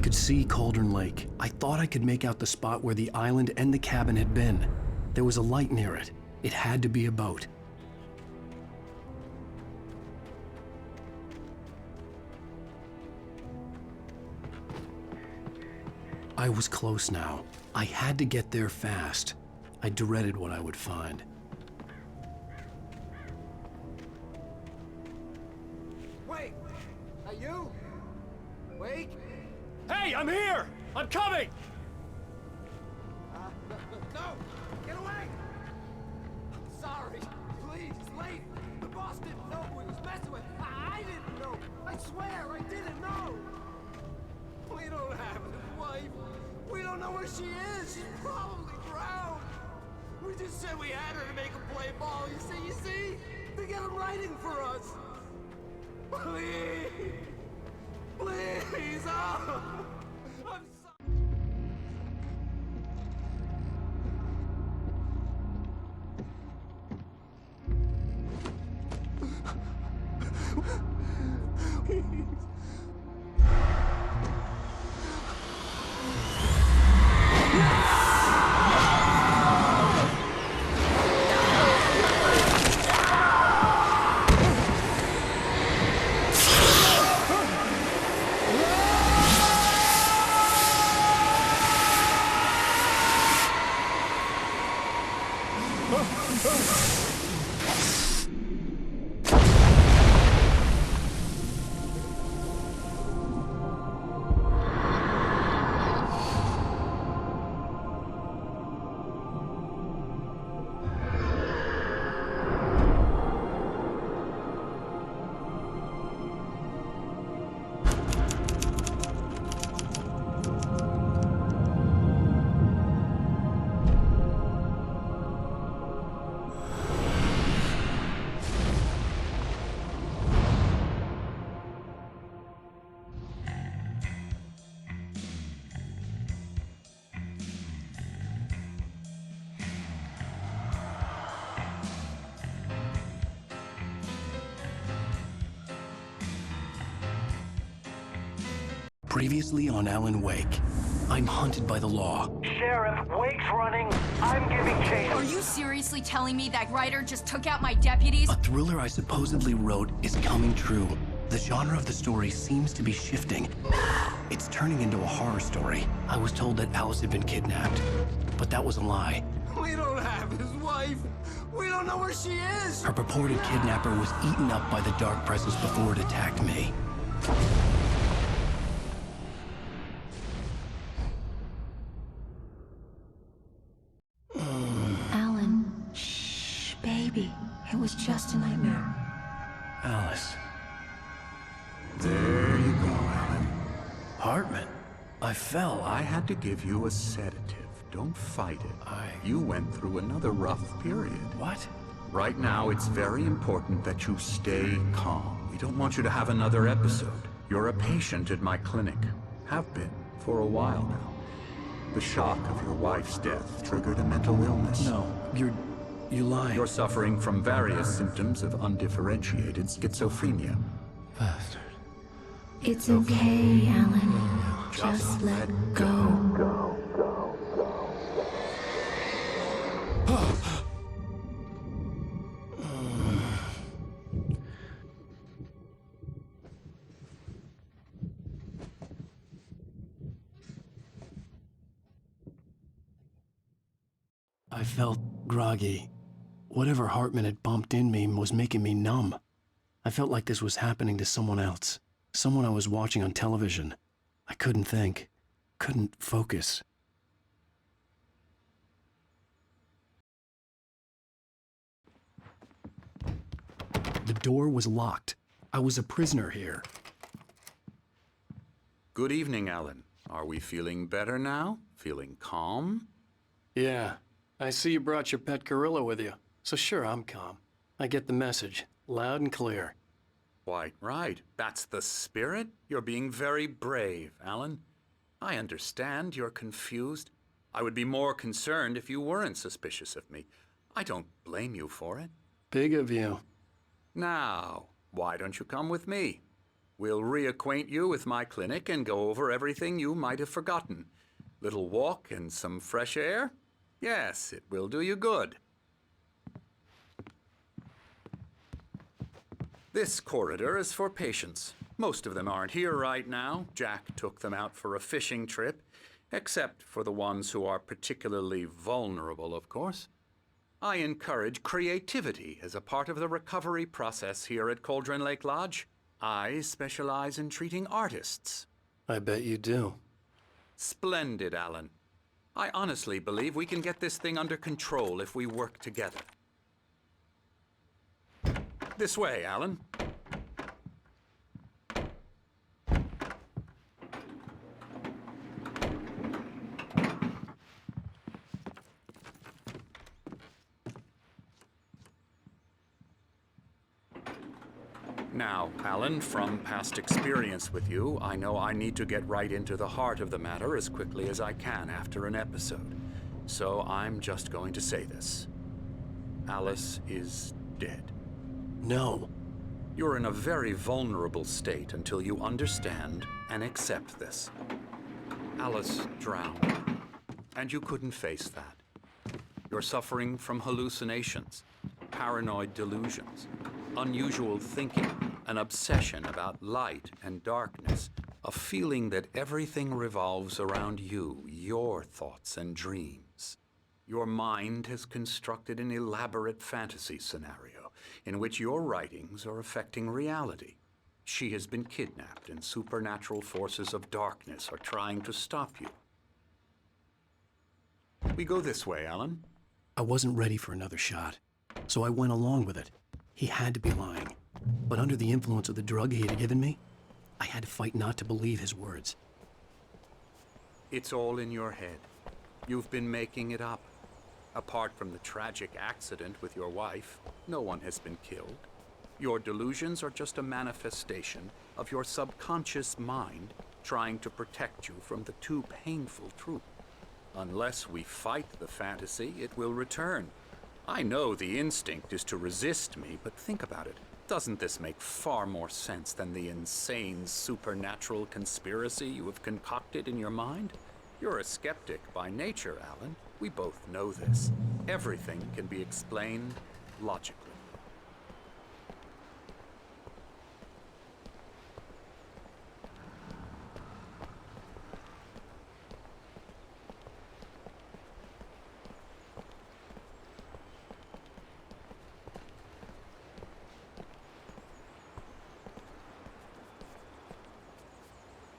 could see Cauldron Lake. I thought I could make out the spot where the island and the cabin had been. There was a light near it. It had to be a boat. I was close now. I had to get there fast. I dreaded what I would find. Wait! Are you? Wake? Hey, I'm here! I'm coming! No! Get away! I'm sorry. Please, it's late. The boss didn't know who he was messing with. I didn't know. I swear, I didn't know. We don't have his wife. We don't know where she is. She's probably drowned. We just said we had her to make him play ball. You see? To get him writing for us. Please. Please. Oh. I'm Previously on Alan Wake, I'm hunted by the law. Sheriff, Wake's running. I'm giving chase. Are you seriously telling me that writer just took out my deputies? A thriller I supposedly wrote is coming true. The genre of the story seems to be shifting. It's turning into a horror story. I was told that Alice had been kidnapped, but that was a lie. We don't have his wife. We don't know where she is. Her purported kidnapper was eaten up by the dark presence before it attacked me. Alan, shh, baby. It was just a nightmare. Alice. There you go, Alan. Hartman, I fell. I had to give you a sedative. Don't fight it. You went through another rough period. What? Right now, it's very important that you stay calm. We don't want you to have another episode. You're a patient at my clinic. Have been for a while now. The shock of your wife's death triggered a mental illness. No, you lie. You're suffering from various symptoms of undifferentiated schizophrenia. Bastard. It's okay, Alan. Just let go. I felt groggy. Whatever Hartman had bumped in me was making me numb. I felt like this was happening to someone else. Someone I was watching on television. I couldn't think. Couldn't focus. The door was locked. I was a prisoner here. Good evening, Alan. Are we feeling better now? Feeling calm? Yeah. I see you brought your pet gorilla with you. So sure, I'm calm. I get the message. Loud and clear. Quite right. That's the spirit. You're being very brave, Alan. I understand you're confused. I would be more concerned if you weren't suspicious of me. I don't blame you for it. Big of you. Now, why don't you come with me? We'll reacquaint you with my clinic and go over everything you might have forgotten. Little walk and some fresh air? Yes, it will do you good. This corridor is for patients. Most of them aren't here right now. Jack took them out for a fishing trip, except for the ones who are particularly vulnerable, of course. I encourage creativity as a part of the recovery process here at Cauldron Lake Lodge. I specialize in treating artists. I bet you do. Splendid, Alan. I honestly believe we can get this thing under control if we work together. This way, Alan. Now, Alan, from past experience with you, I know I need to get right into the heart of the matter as quickly as I can after an episode. So I'm just going to say this. Alice is dead. No. You're in a very vulnerable state until you understand and accept this. Alice drowned, and you couldn't face that. You're suffering from hallucinations, paranoid delusions, unusual thinking, an obsession about light and darkness, a feeling that everything revolves around you, your thoughts and dreams. Your mind has constructed an elaborate fantasy scenario in which your writings are affecting reality. She has been kidnapped and supernatural forces of darkness are trying to stop you. We go this way, Alan. I wasn't ready for another shot, so I went along with it. He had to be lying. But under the influence of the drug he had given me, I had to fight not to believe his words. It's all in your head. You've been making it up. Apart from the tragic accident with your wife, no one has been killed. Your delusions are just a manifestation of your subconscious mind trying to protect you from the too painful truth. Unless we fight the fantasy, it will return. I know the instinct is to resist me, but think about it. Doesn't this make far more sense than the insane supernatural conspiracy you have concocted in your mind? You're a skeptic by nature, Alan. We both know this. Everything can be explained logically.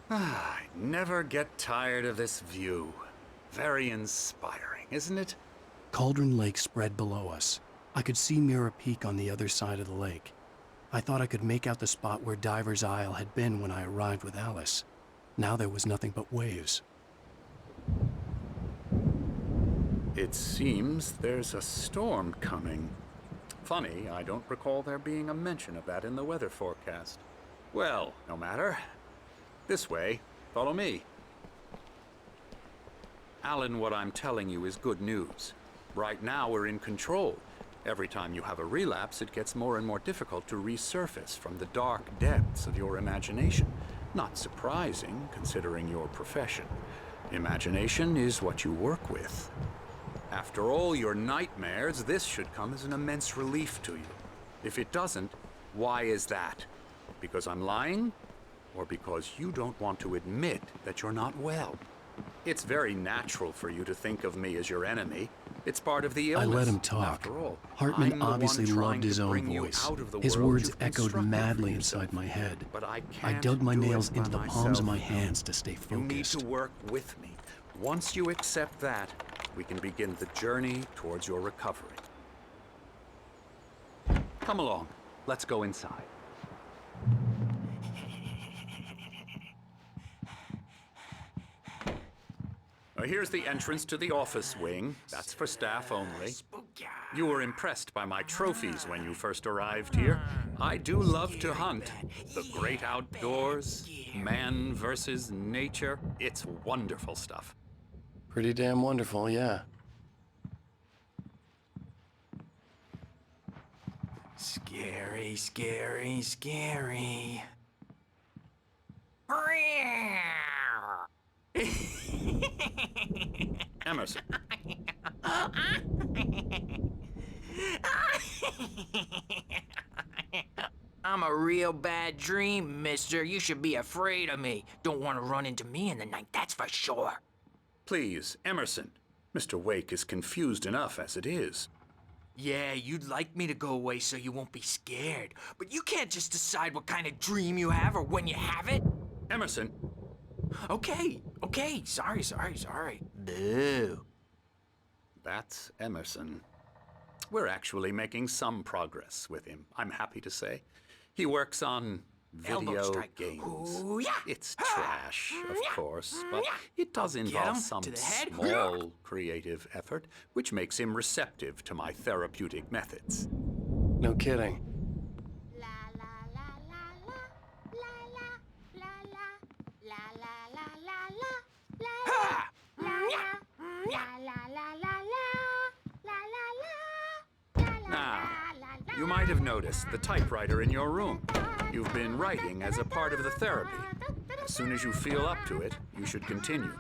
I never get tired of this view. Very inspiring, isn't it? Cauldron Lake spread below us. I could see Mirror Peak on the other side of the lake. I thought I could make out the spot where Diver's Isle had been when I arrived with Alice. Now there was nothing but waves. It seems there's a storm coming. Funny, I don't recall there being a mention of that in the weather forecast. Well, no matter. This way. Follow me. Alan, what I'm telling you is good news. Right now, we're in control. Every time you have a relapse, it gets more and more difficult to resurface from the dark depths of your imagination. Not surprising, considering your profession. Imagination is what you work with. After all your nightmares, this should come as an immense relief to you. If it doesn't, why is that? Because I'm lying? Or because you don't want to admit that you're not well? It's very natural for you to think of me as your enemy. It's part of the illness. I let him talk. After all, Hartman I'm the obviously one trying loved his to own bring you voice. out of the His world words you've echoed constructed madly for yourself. inside my head. But I I can't dug my do nails it into the by palms of my myself. hands to stay You need focused. to work with me. Once you accept that, we can begin the journey towards your recovery. Come along. Let's go inside. Here's the entrance to the office wing. That's for staff only. You were impressed by my trophies when you first arrived here. I do love to hunt. The great outdoors, man versus nature. It's wonderful stuff. Pretty damn wonderful, yeah. Scary, scary, scary. Emerson. I'm a real bad dream, mister. You should be afraid of me. Don't want to run into me in the night, that's for sure. Please, Emerson. Mr. Wake is confused enough as it is. Yeah, you'd like me to go away so you won't be scared. But you can't just decide what kind of dream you have or when you have it. Emerson. Okay. Sorry. Boo. That's Emerson. We're actually making some progress with him, I'm happy to say. He works on video games. Ooh, yeah. It's trash, of course, but it does involve some small creative effort, which makes him receptive to my therapeutic methods. No kidding. Now, you might have noticed the typewriter in your room. You've been writing as a part of the therapy. As soon as you feel up to it, you should continue.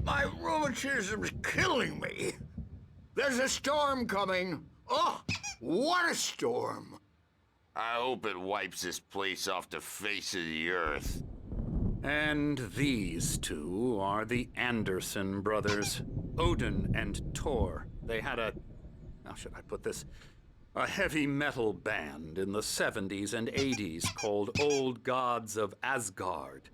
My rheumatism's killing me. There's a storm coming. Oh, what a storm. I hope it wipes this place off the face of the earth. And these two are the Anderson brothers, Odin and Thor. They had how should I put this? A heavy metal band in the 70s and 80s called Old Gods of Asgard.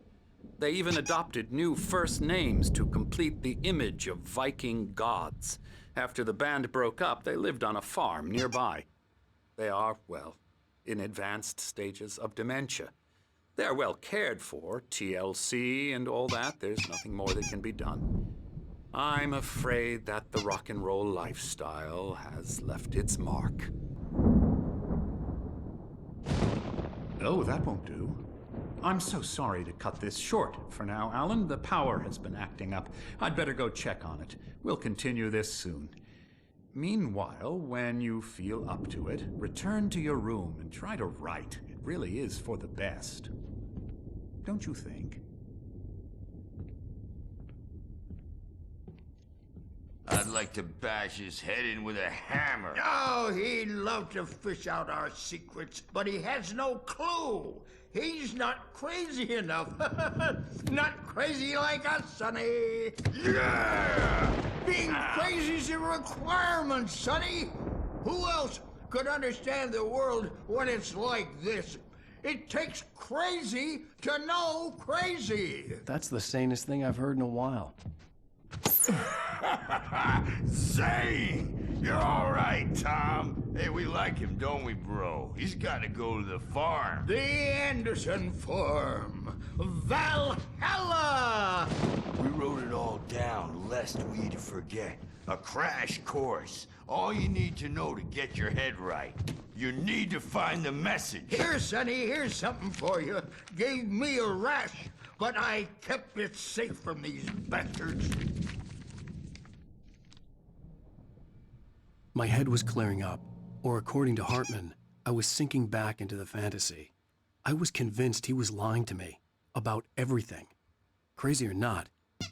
They even adopted new first names to complete the image of Viking gods. After the band broke up, they lived on a farm nearby. They are, well, in advanced stages of dementia. They're well cared for, TLC and all that. There's nothing more that can be done. I'm afraid that the rock and roll lifestyle has left its mark. Oh, that won't do. I'm so sorry to cut this short for now, Alan. The power has been acting up. I'd better go check on it. We'll continue this soon. Meanwhile, when you feel up to it, return to your room and try to write. It really is for the best. Don't you think? I'd like to bash his head in with a hammer. Oh, he'd love to fish out our secrets, but he has no clue. He's not crazy enough. Not crazy like us, Sonny. Yeah! Being crazy's a requirement, Sonny. Who else could understand the world when it's like this? It takes crazy to know crazy. That's the sanest thing I've heard in a while. Zane! You're all right, Tom. Hey, we like him, don't we, bro? He's got to go to the farm. The Anderson farm. Valhalla! We wrote it all down, lest we forget. A crash course. All you need to know to get your head right. You need to find the message. Here, Sonny, here's something for you. Gave me a rash, but I kept it safe from these bastards. My head was clearing up, or according to Hartman, I was sinking back into the fantasy. I was convinced he was lying to me about everything. Crazy or not,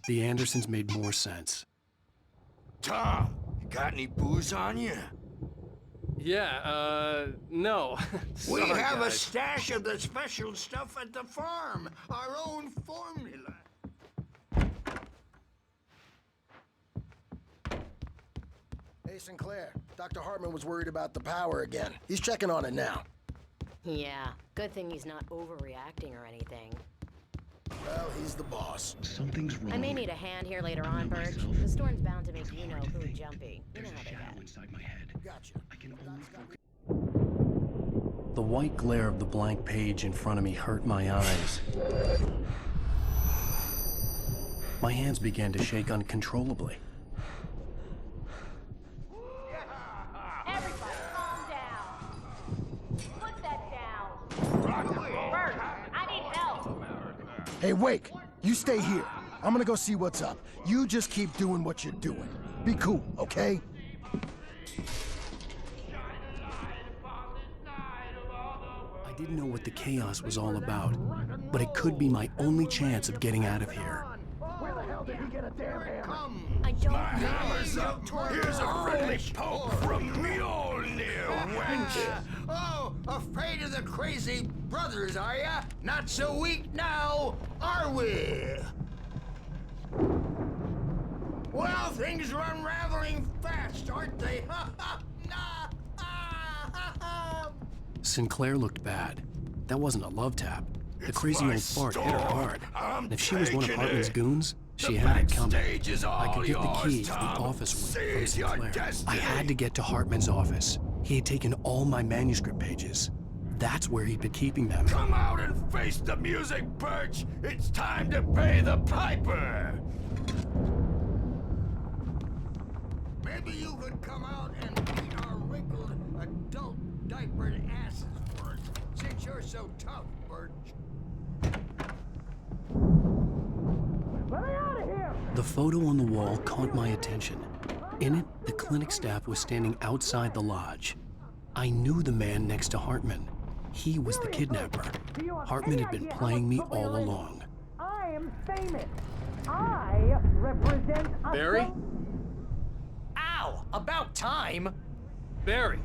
the Andersons made more sense. Tom, you got any booze on you? Yeah, no. We Sorry, have a guys. stash of the special stuff at the farm. Our own formula. Hey, Sinclair. Dr. Hartman was worried about the power again. He's checking on it now. Yeah, good thing he's not overreacting or anything. Well, he's the boss. Something's wrong. I may need a hand here later on, Birch. The storm's bound to make you-know-who jumpy. You know how they get. Inside my head. Gotcha. I can only focus. The white glare of the blank page in front of me hurt my eyes. My hands began to shake uncontrollably. Everybody, calm down. Put that down. Bert, I Hey, Wake, you stay here. I'm gonna go see what's up. You just keep doing what you're doing. Be cool, okay? I didn't know what the chaos was all about, but it could be my only chance of getting out of here. Where the hell did he get a damn hammer? I don't My hammer's up. Here's a friendly poke from Mjolnir, wench. Oh, afraid of the crazy brothers, are ya? Not so weak now, are we? Well, things are unraveling fast, aren't they? Sinclair looked bad. That wasn't a love tap. The crazy old fart hit her hard. And if she was one of Hartman's goons, she had it coming. I could get the key to the office room from Sinclair. I had to get to Hartman's office. He had taken all my manuscript pages. That's where he'd been keeping them. Come out and face the music, Birch. It's time to pay the piper. Maybe you could come out and beat our wrinkled adult diapered asses for us, since you're so tough, Birch. Let me out of here! The photo on the wall caught my attention. In it, the clinic staff was standing outside the lodge. I knew the man next to Hartman. He was the kidnapper. Hartman had been playing me all along. I am famous. I represent a... Barry? Ow! About time! Barry,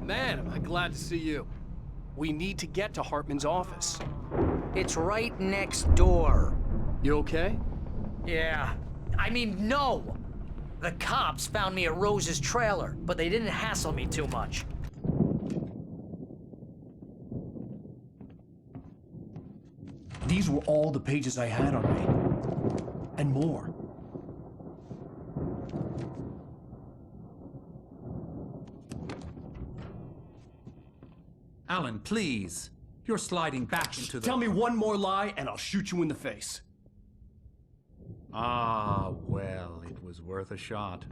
man, am I glad to see you. We need to get to Hartman's office. It's right next door. You okay? Yeah. I mean, no! The cops found me at Rose's trailer, but they didn't hassle me too much. These were all the pages I had on me. And more. Alan, please. You're sliding back into the... Tell me one more lie and I'll shoot you in the face. Ah, well, it was worth a shot.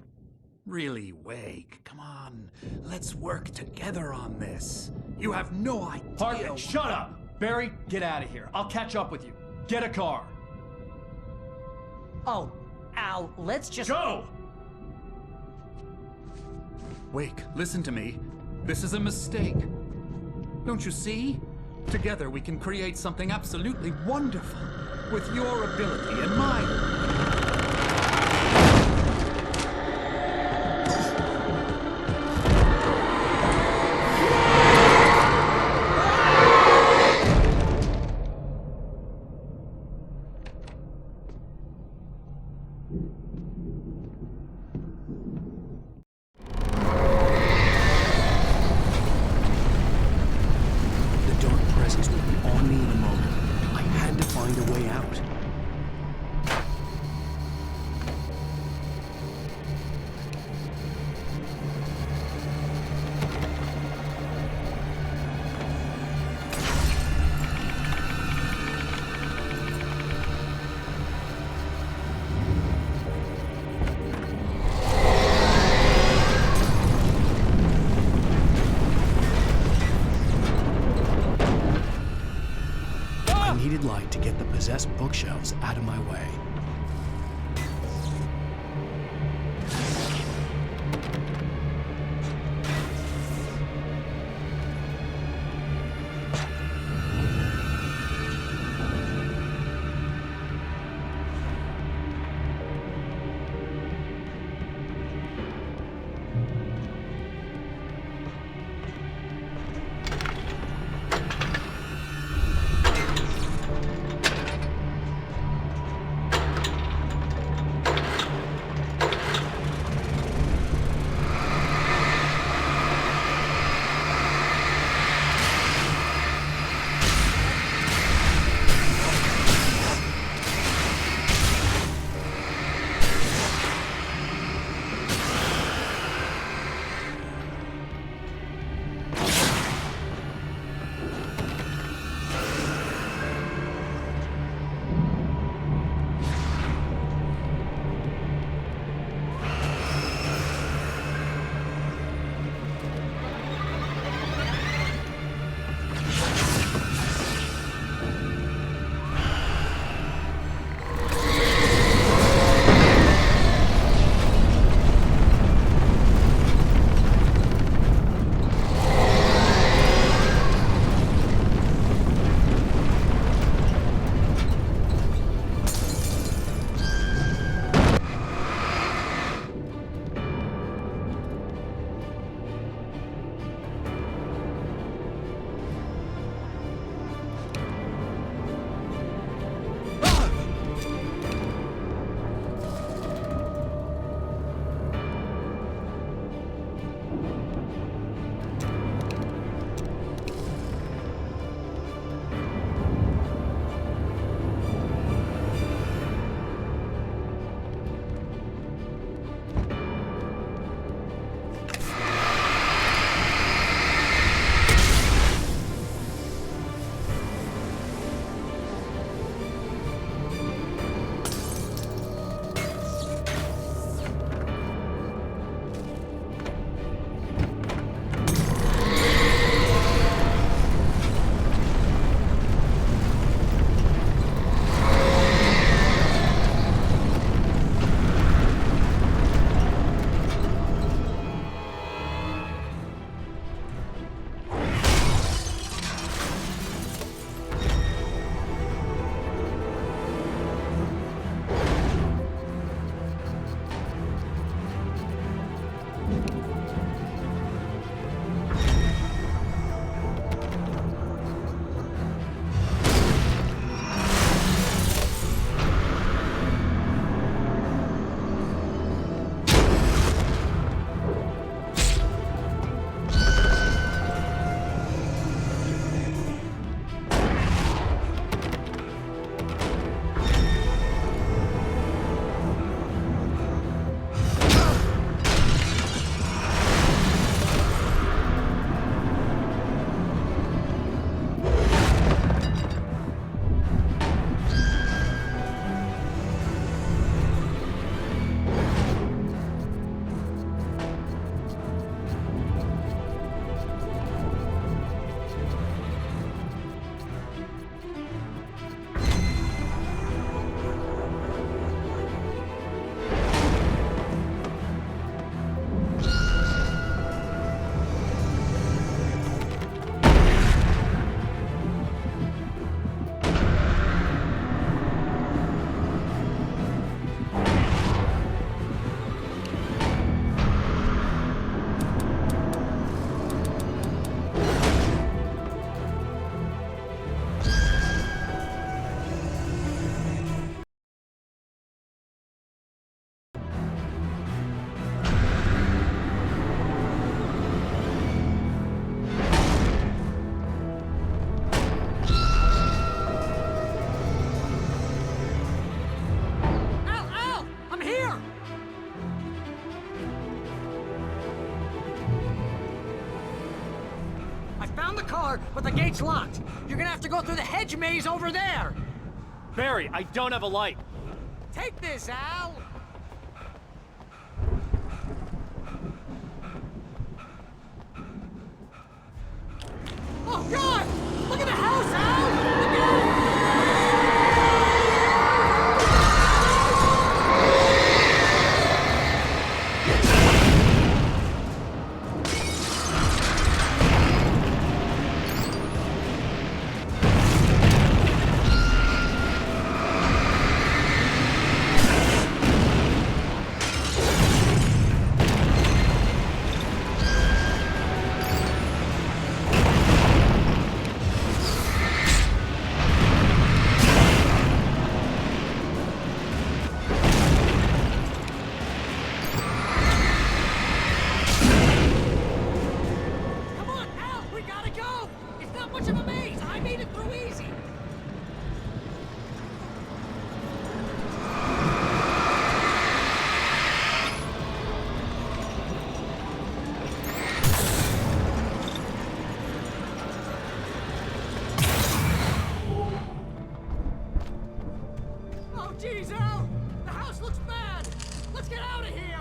Really, Wake, come on. Let's work together on this. You have no idea... Hartman, shut up! Barry, get out of here. I'll catch up with you. Get a car. Oh, Al, let's just... Go! Wake, listen to me. This is a mistake. Don't you see? Together we can create something absolutely wonderful. With your ability and mine. Light to get the possessed bookshelves out of my way. found the car, but the gate's locked. You're gonna have to go through the hedge maze over there. Barry, I don't have a light. Take this, Al. Oh, God! Look at the house, Al! The gate! Jeez, Al! The house looks bad! Let's get out of here!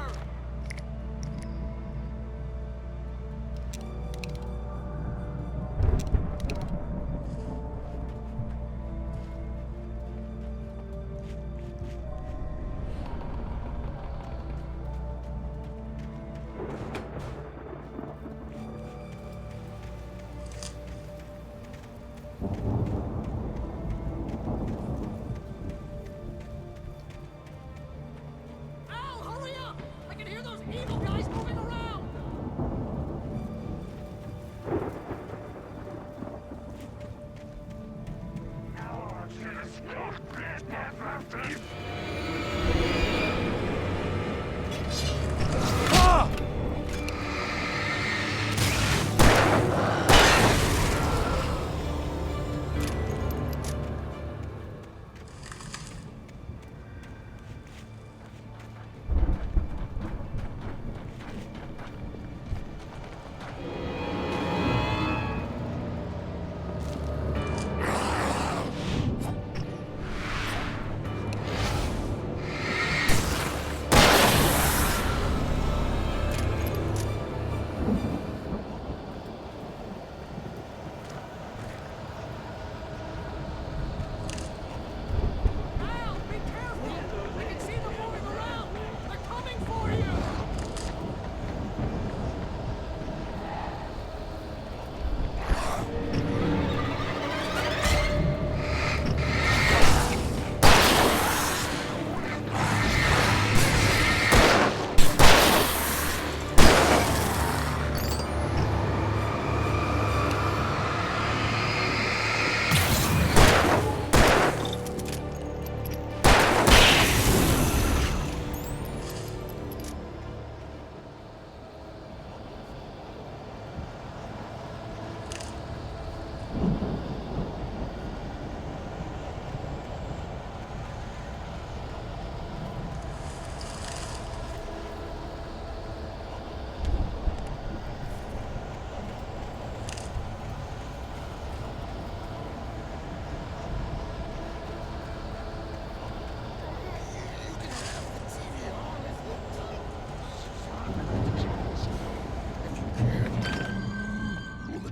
Evil guys moving around!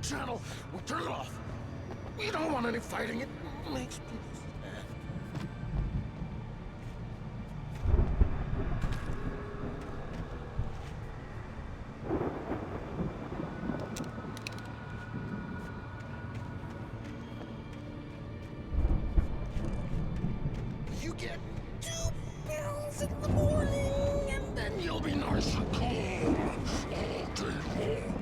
Channel, we'll turn it off. We don't want any fighting. It makes people sad. You get 2 pills in the morning, and then you'll be nice and cool all day long.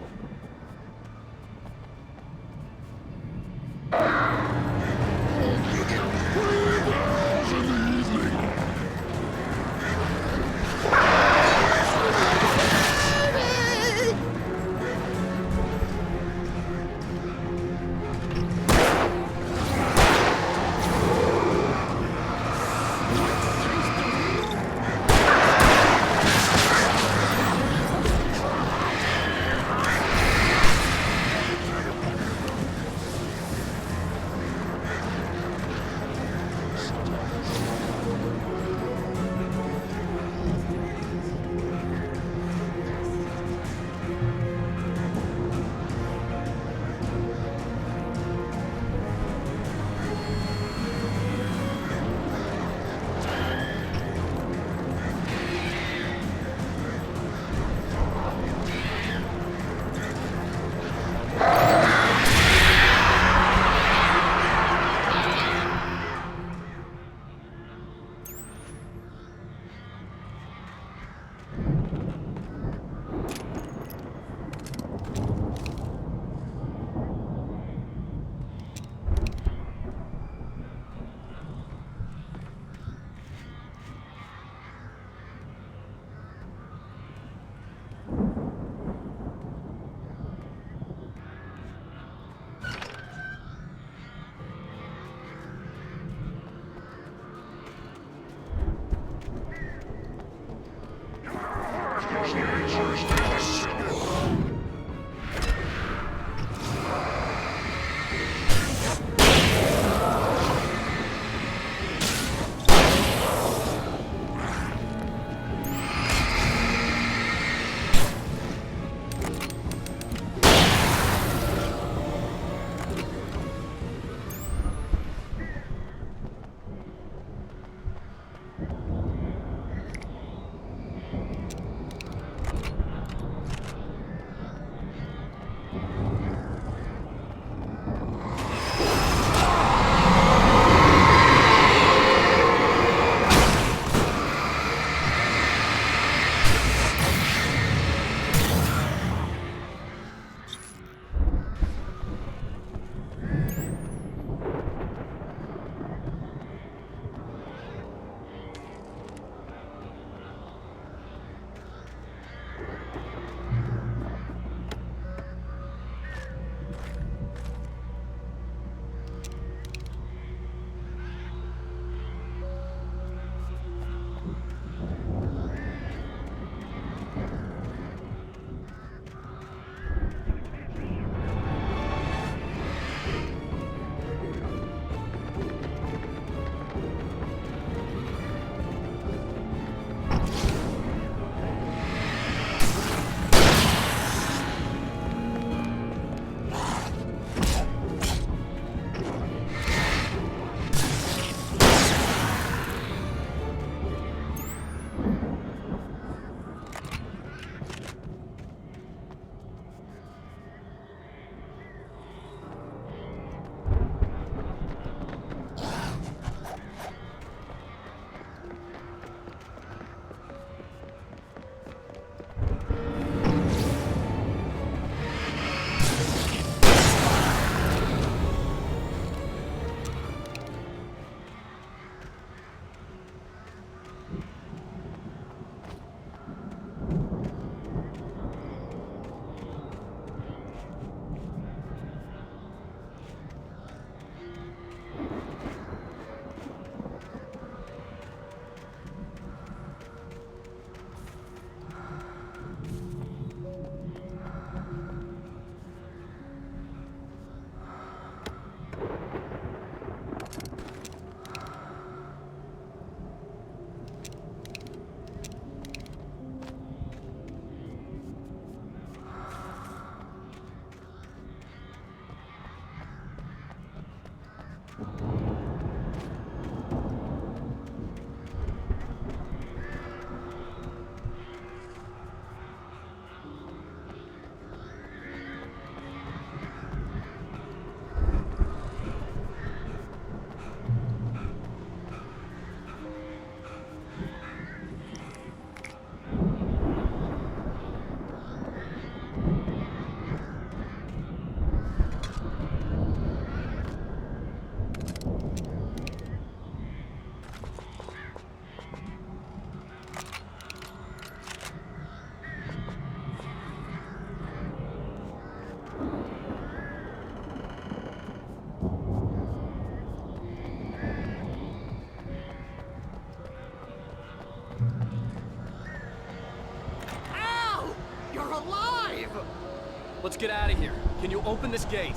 Let's get out of here. Can you open this gate?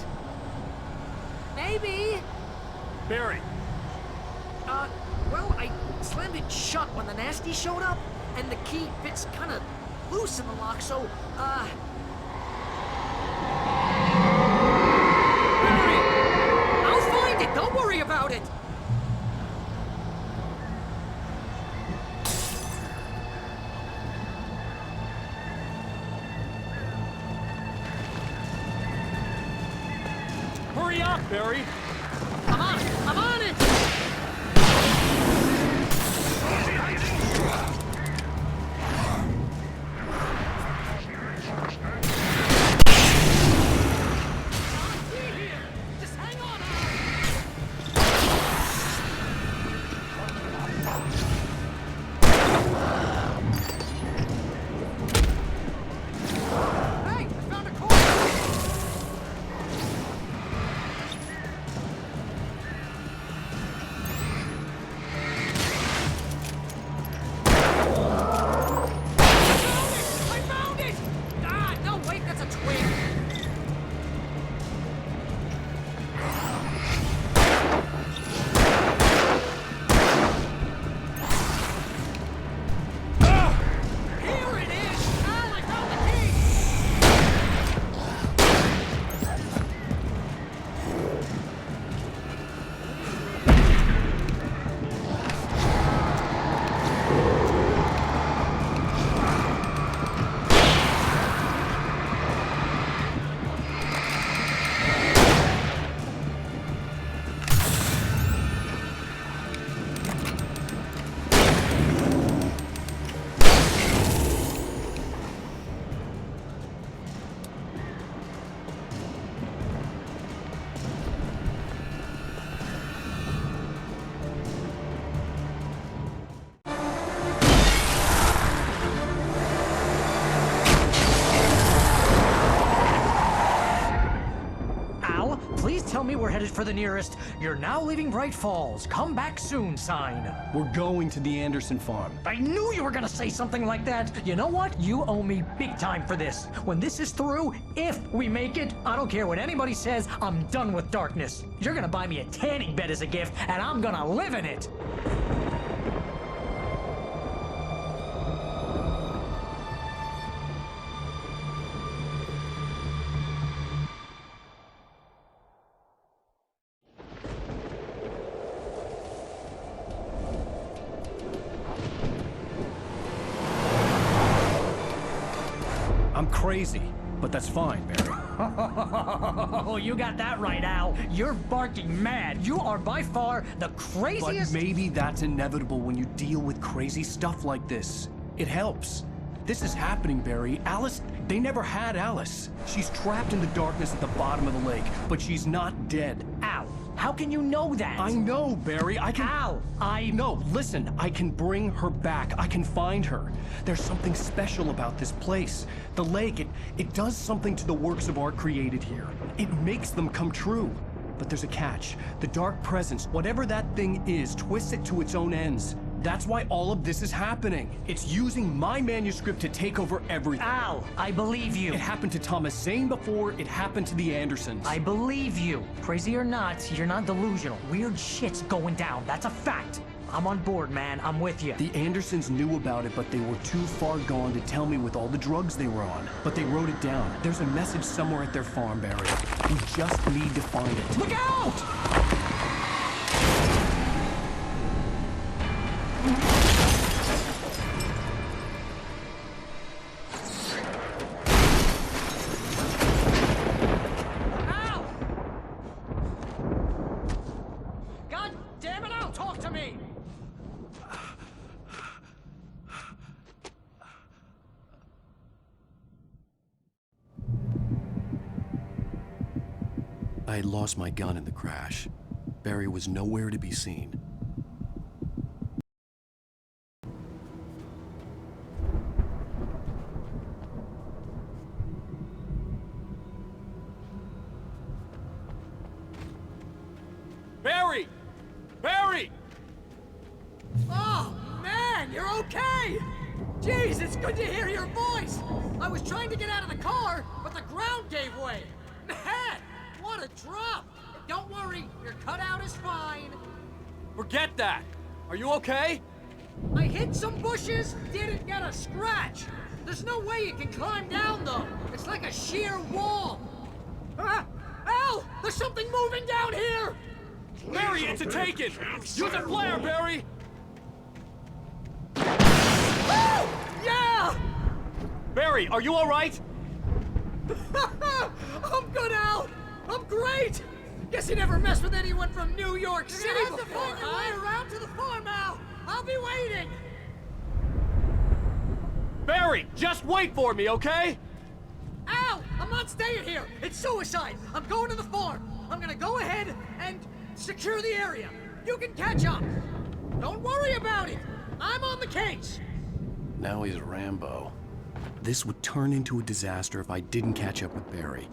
Maybe. Barry. Well, I slammed it shut when the nasty showed up, and the key fits kind of loose in the lock, so, Barry! I'll find it! Don't worry about it! Hurry up, Barry! I'm on it! I'm on it! Just hang on! Hey! I found a corner! I found it! Ah, no, wait, that's a twig. Here it is! Al, I found the key! Al, please tell me we're headed for the nearest "You're now leaving Bright Falls. Come back soon" sign. We're going to the Anderson farm. I knew you were gonna say something like that. You know what? You owe me big time for this. When this is through, if we make it, I don't care what anybody says, I'm done with darkness. You're gonna buy me a tanning bed as a gift, and I'm gonna live in it. I'm crazy, but that's fine, Barry. Oh, you got that right, Al. You're barking mad. You are by far the But craziest. maybe that's inevitable when you deal with crazy stuff like this. It helps. This is happening, Barry. Alice, they never had Alice. She's trapped in the darkness at the bottom of the lake, but she's not dead. Al, how can you know that? I know, Barry. I can... Al, No, listen. I can bring her back. I can find her. There's something special about this place. The lake, it does something to the works of art created here. It makes them come true. But there's a catch. The dark presence, whatever that thing is, twists it to its own ends. That's why all of this is happening. It's using my manuscript to take over everything. Al, I believe you. It happened to Thomas Zane before, it happened to the Andersons. I believe you. Crazy or not, you're not delusional. Weird shit's going down. That's a fact. I'm on board, man. I'm with you. The Andersons knew about it, but they were too far gone to tell me with all the drugs they were on. But they wrote it down. There's a message somewhere at their farm, Barry. We just need to find it. Look out! Al! God damn it, Al! Talk to me! I had lost my gun in the crash. Barry was nowhere to be seen. Barry! Barry! Oh, man, you're okay! Jeez, it's good to hear your voice! I was trying to get out of the car, but the ground gave way! Man, what a drop! Don't worry, your cutout is fine. Forget that! Are you okay? I hit some bushes, didn't get a scratch! There's no way you can climb down, though! It's like a sheer wall! Al! There's something moving down here! Barry, it's a taken! Use a flare, Barry! Oh! Yeah! Barry, are you alright? I'm good, Al! I'm great! Guess you never messed with anyone from New York City before, huh? You're gonna have to find your way around to the farm, Al! I'll be waiting! Barry, just wait for me, okay? Al! I'm not staying here! It's suicide! I'm going to the farm! I'm gonna go ahead and secure the area! You can catch up! Don't worry about it! I'm on the case! Now he's Rambo. This would turn into a disaster if I didn't catch up with Barry.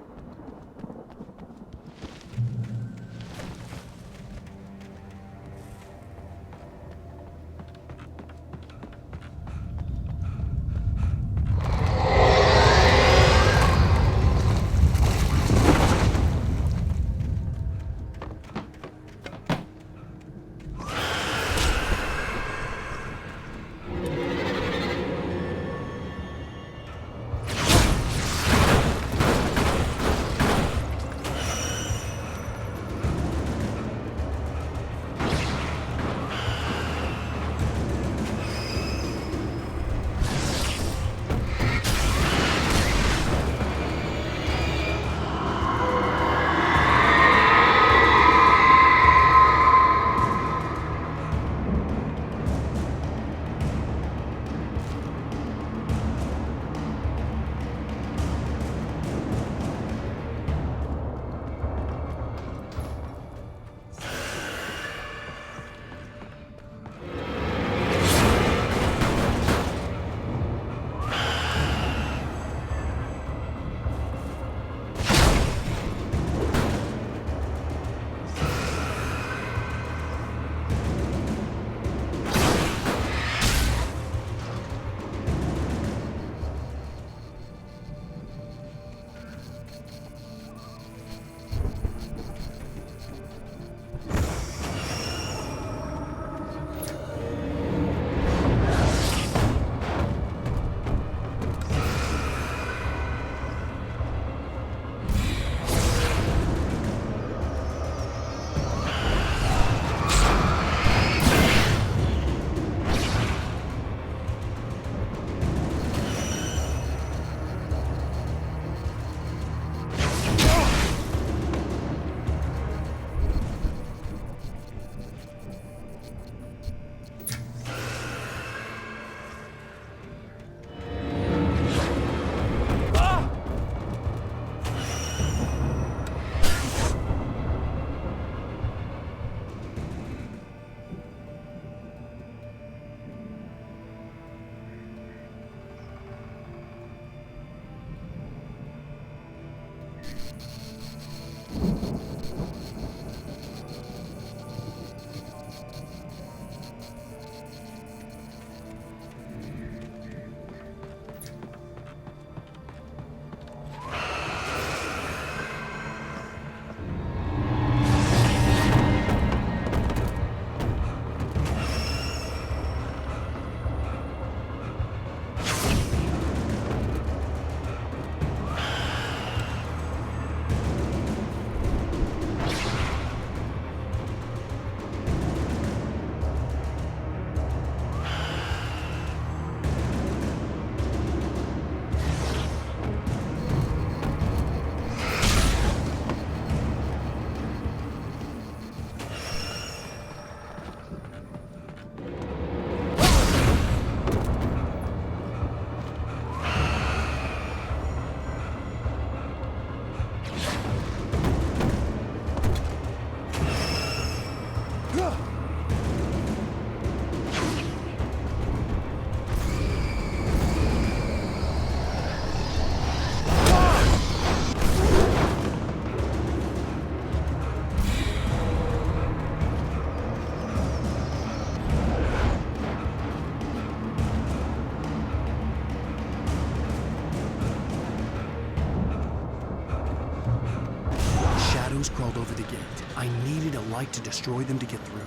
crawled over the gate. I needed a light to destroy them to get through.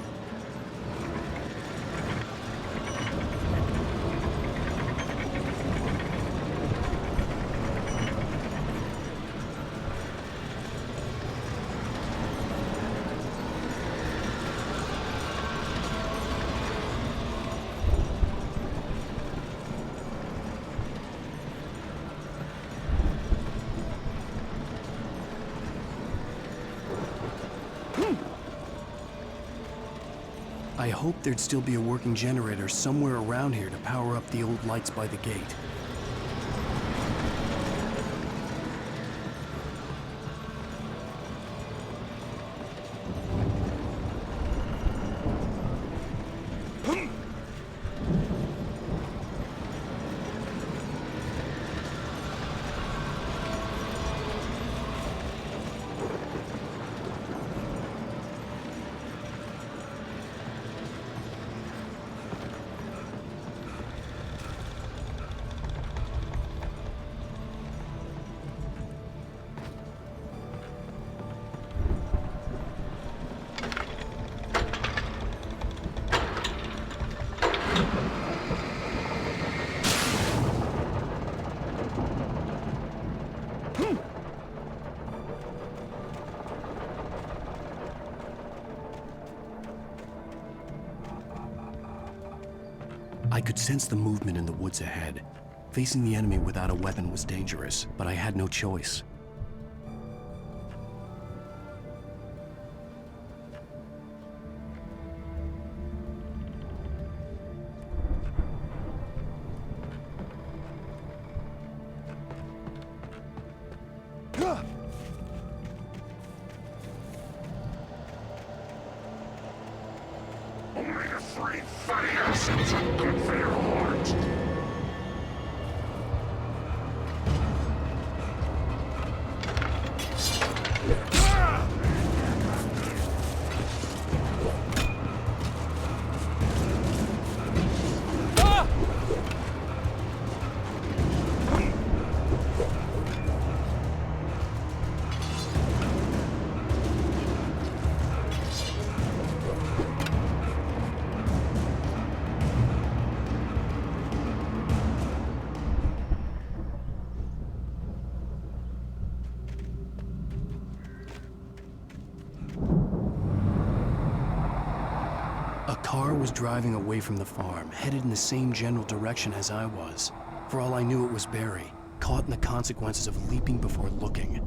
I hoped there'd still be a working generator somewhere around here to power up the old lights by the gate. I could sense the movement in the woods ahead. Facing the enemy without a weapon was dangerous, but I had no choice. A car was driving away from the farm, headed in the same general direction as I was. For all I knew, it was Barry, caught in the consequences of leaping before looking.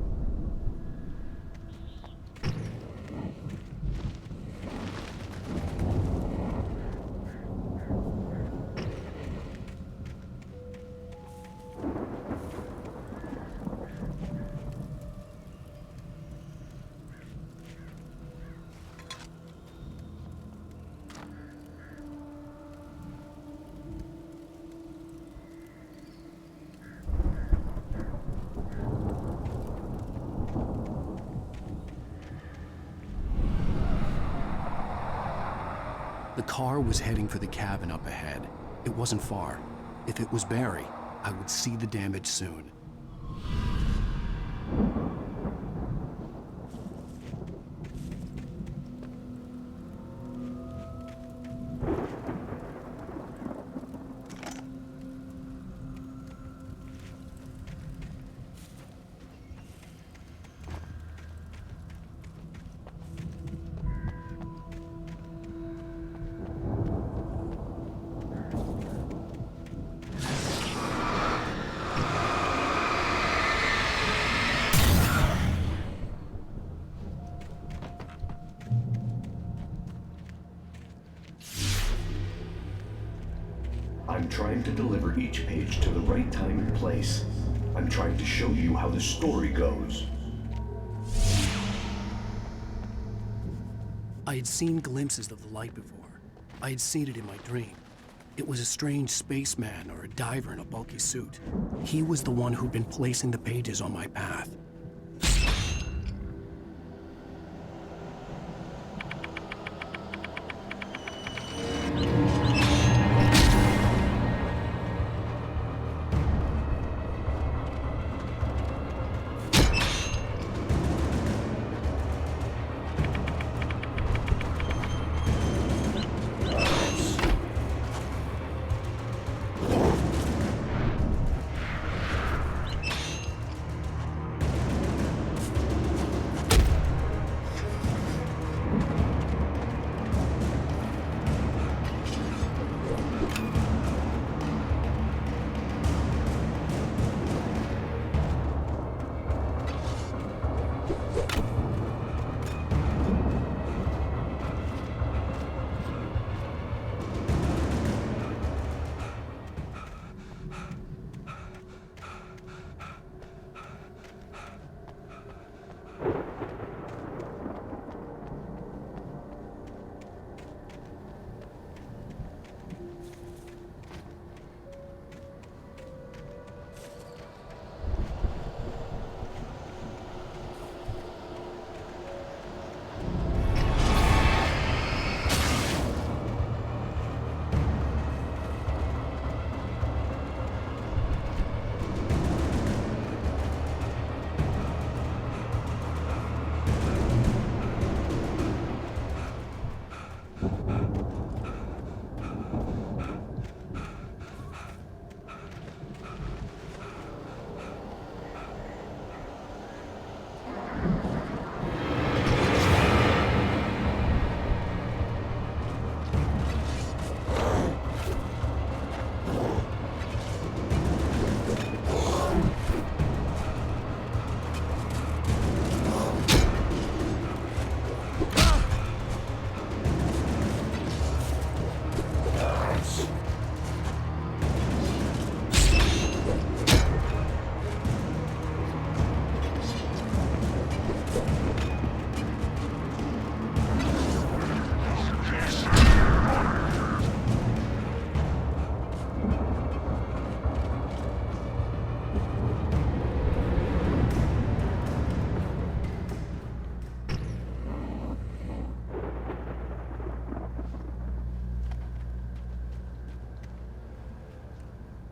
The car was heading for the cabin up ahead. It wasn't far. If it was Barry, I would see the damage soon. I'm trying to deliver each page to the right time and place. I'm trying to show you how the story goes. I had seen glimpses of the light before. I had seen it in my dream. It was a strange spaceman or a diver in a bulky suit. He was the one who'd been placing the pages on my path.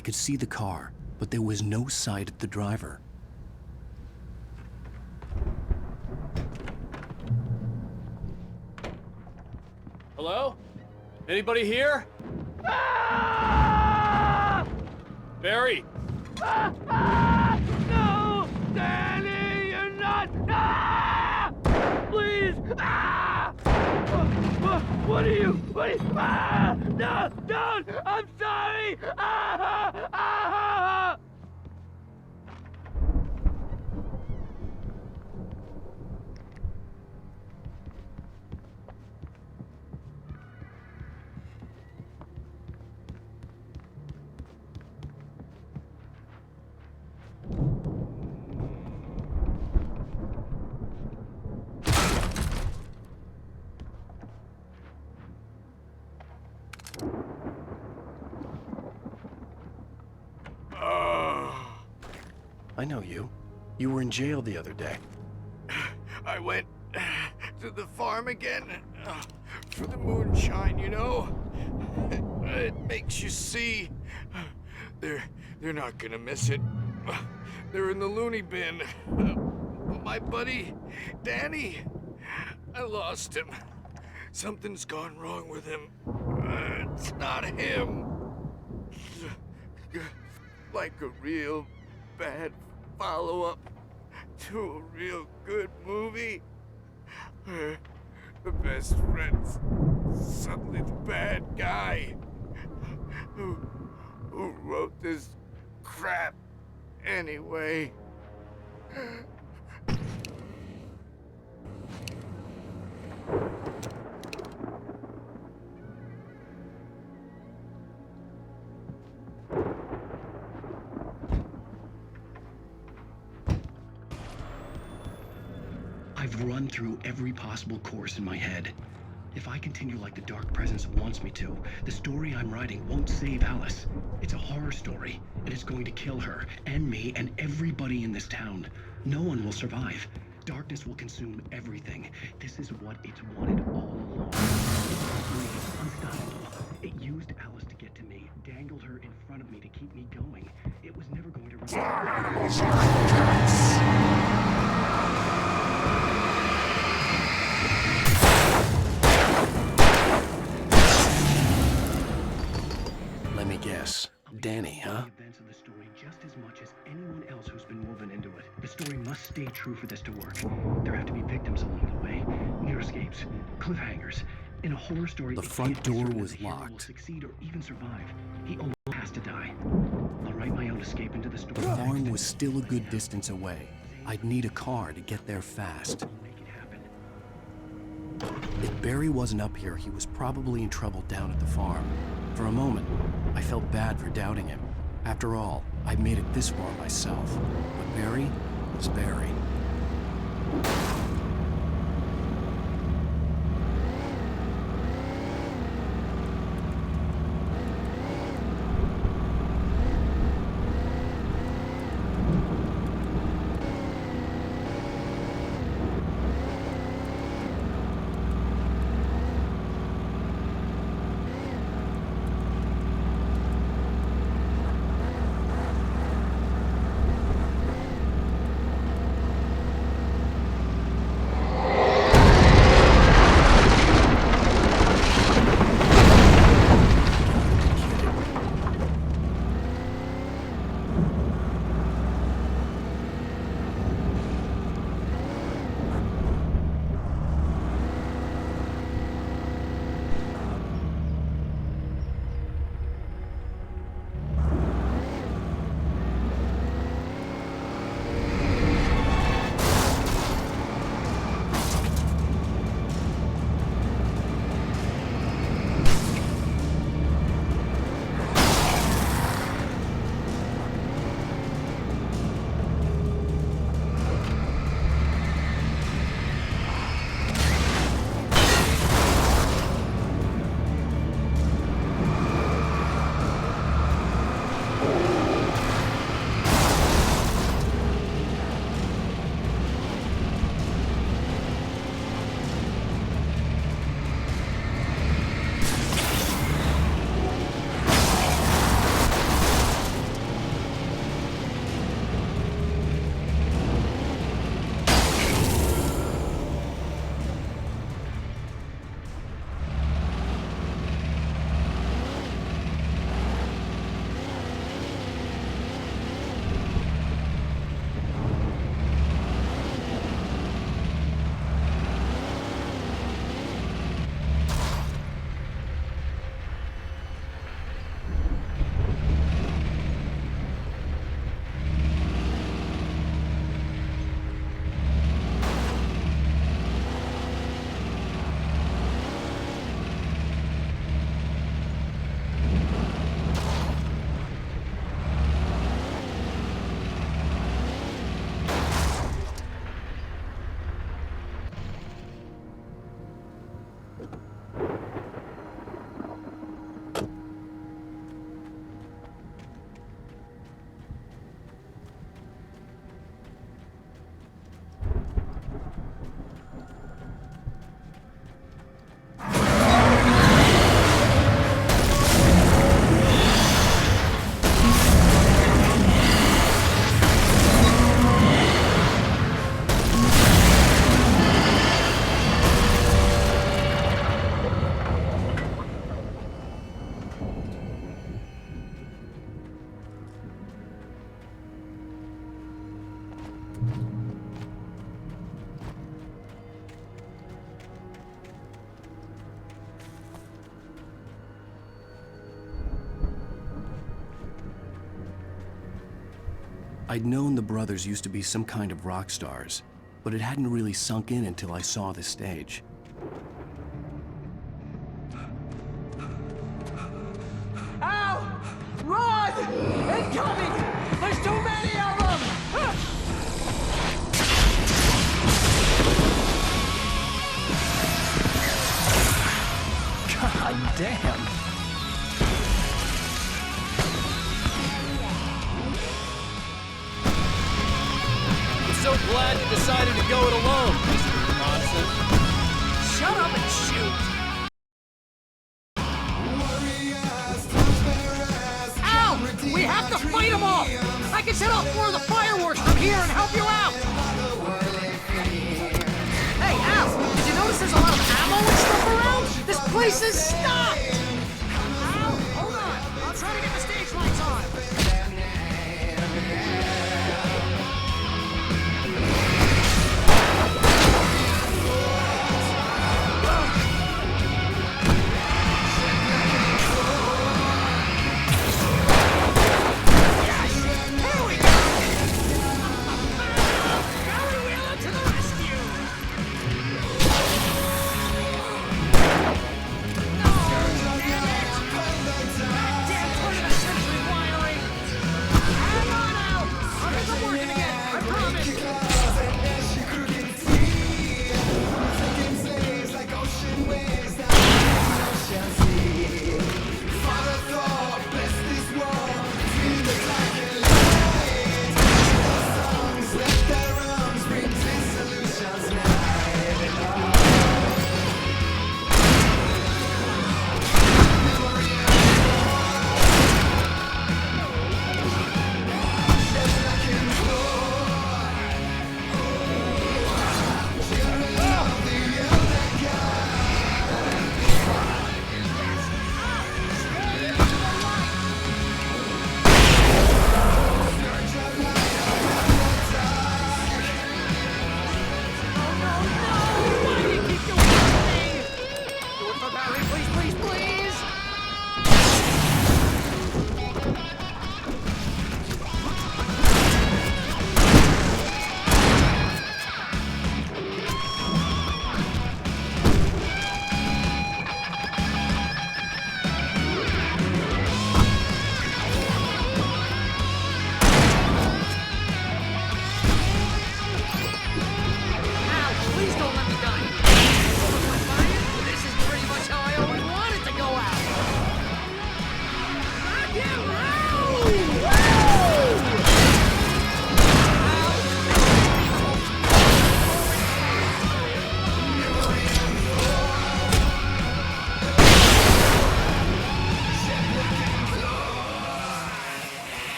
I could see the car, but there was no sight of the driver. Hello? Anybody here? Barry! No! Danny, you're not! Please! What are you? No! Don't! I'm sorry! I know you. You were in jail the other day. I went to the farm again for the moonshine, you know? It makes you see. They're not gonna miss it. They're in the loony bin. My buddy, Danny, I lost him. Something's gone wrong with him. It's not him. Like a real bad follow-up to a real good movie where the best friend's suddenly the bad guy who wrote this crap anyway. I've run through every possible course in my head. If I continue like the Dark Presence wants me to, the story I'm writing won't save Alice. It's a horror story, and it's going to kill her, and me, and everybody in this town. No one will survive. Darkness will consume everything. This is what it's wanted all along. It's unstoppable. It used Alice to get to me, dangled her in front of me to keep me going. It was never going to Let me guess. Danny, huh? The events of the story just as much as anyone else who's been woven into it. The story must stay true for this to work. There have to be victims along the way, near escapes, cliffhangers. In a horror story, The it front can't be door certain was that the hero will locked. succeed or even survive. He almost has to die. I'll write my own escape into the story. The farm was still a good distance away. I'd need a car to get there fast. If Barry wasn't up here, he was probably in trouble down at the farm. For a moment, I felt bad for doubting him. After all, I made it this far myself. But Barry was Barry. I'd known the brothers used to be some kind of rock stars, but it hadn't really sunk in until I saw the stage. Al! Run! Incoming! There's too many of them! God damn! I'm so glad you decided to go it alone, Mr. Johnson. Shut up and shoot! Al! We have to fight them off! I can set off more of the fireworks from here and help you out! Hey, Al! Did you notice there's a lot of ammo and stuff around? This place is stocked! Al, hold on! I'll try to get the stage lights on!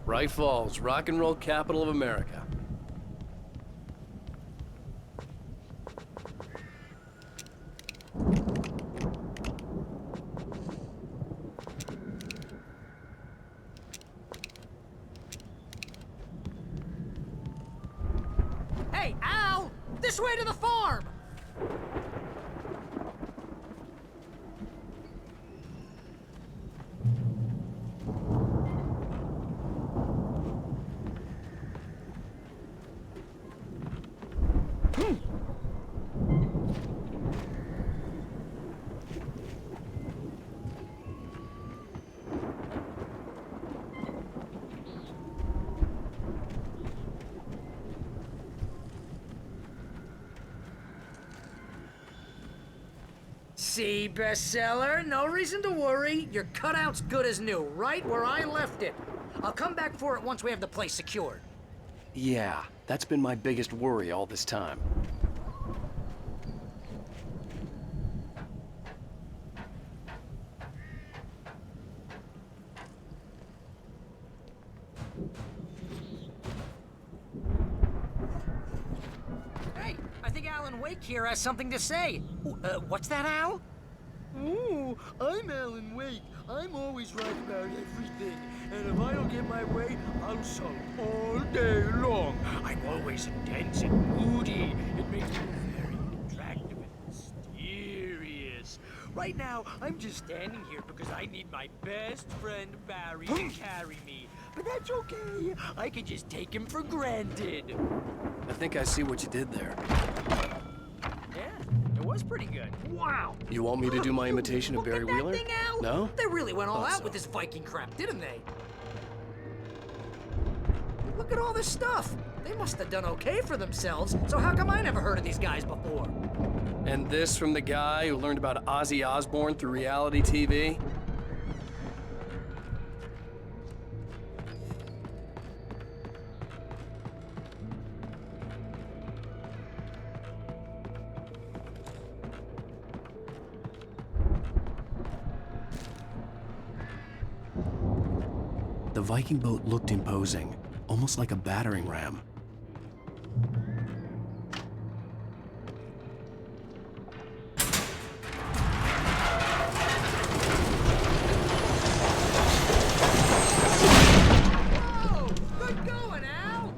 Bright Falls, rock and roll capital of America. Hey, Al! This way to the farm! See, bestseller, no reason to worry. Your cutout's good as new, right where I left it. I'll come back for it once we have the place secured. Yeah, that's been my biggest worry all this time. Hey, I think Alan Wake here has something to say. What's that, Al? Ooh, I'm Alan Wake. I'm always right about everything. And if I don't get my way, I'll sulk all day long. I'm always intense and moody. It makes me very attractive and mysterious. Right now, I'm just standing here because I need my best friend Barry to carry me. But that's okay. I can just take him for granted. I think I see what you did there. Yeah, it was pretty good. Wow! You want me to do my imitation of Barry Wheeler? Thing out? No? They really went all Thought out so. with this Viking crap, didn't they? Look at all this stuff. They must have done okay for themselves, so how come I never heard of these guys before? And this from the guy who learned about Ozzy Osbourne through reality TV? The Viking boat looked imposing, almost like a battering ram. Whoa! Good going, Al!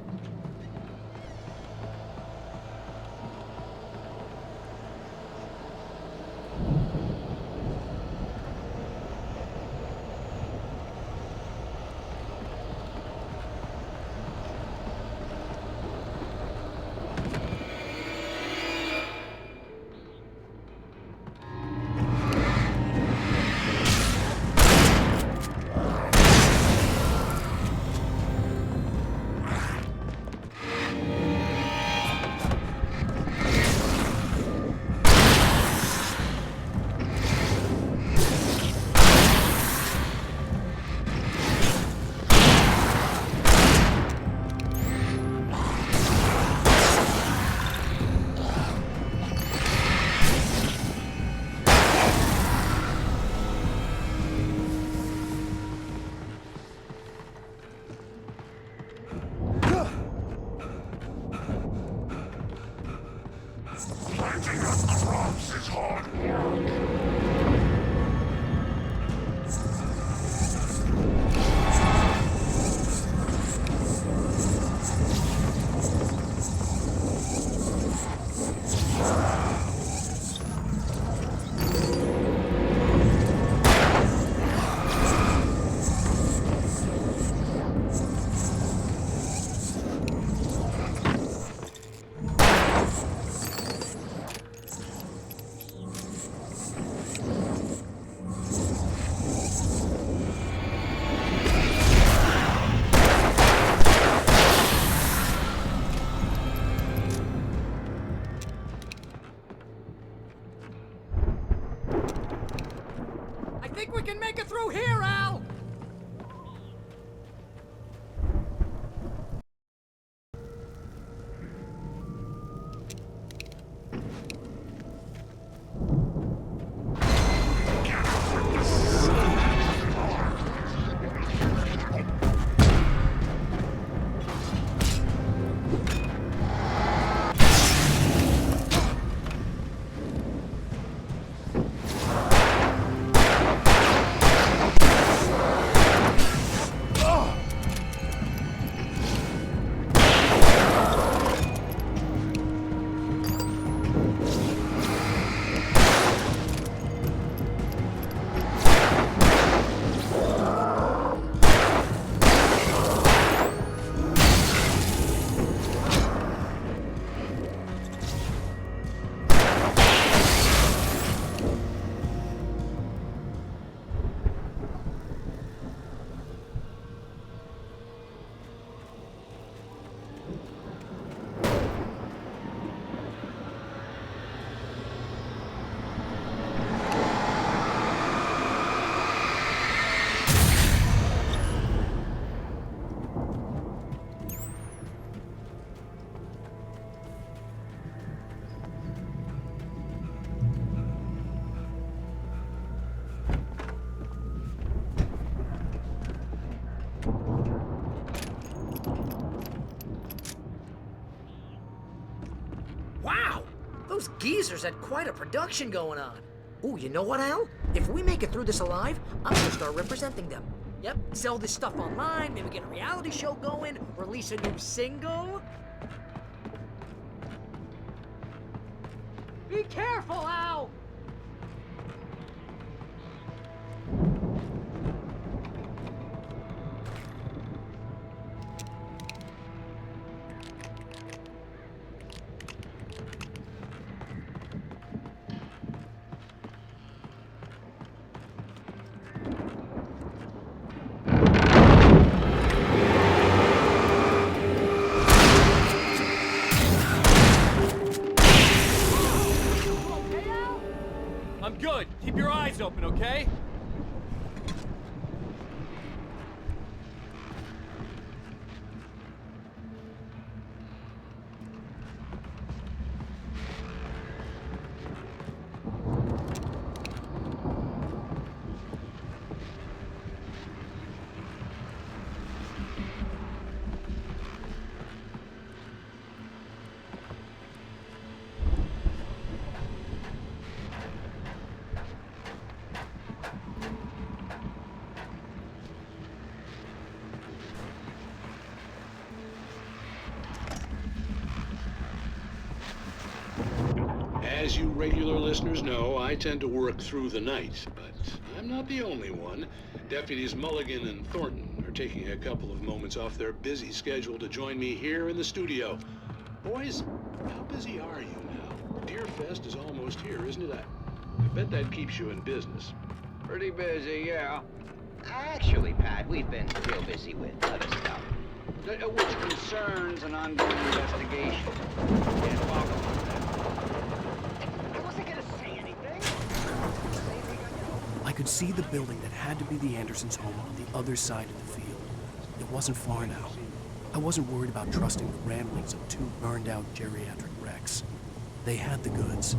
Those geezers had quite a production going on. Ooh, you know what, Al? If we make it through this alive, I'm gonna start representing them. Yep, sell this stuff online, maybe get a reality show going, release a new single. Be careful, Al! I'm good. Keep your eyes open, okay? As you regular listeners know, I tend to work through the night, but I'm not the only one. Deputies Mulligan and Thornton are taking a couple of moments off their busy schedule to join me here in the studio. Boys, how busy are you now? Deerfest is almost here, isn't it? I bet that keeps you in business. Pretty busy, yeah. Actually, Pat, we've been real busy with other stuff, which concerns an ongoing investigation. Yeah, welcome. I could see the building that had to be the Andersons' home on the other side of the field. It wasn't far now. I wasn't worried about trusting the ramblings of two burned-out geriatric wrecks. They had the goods.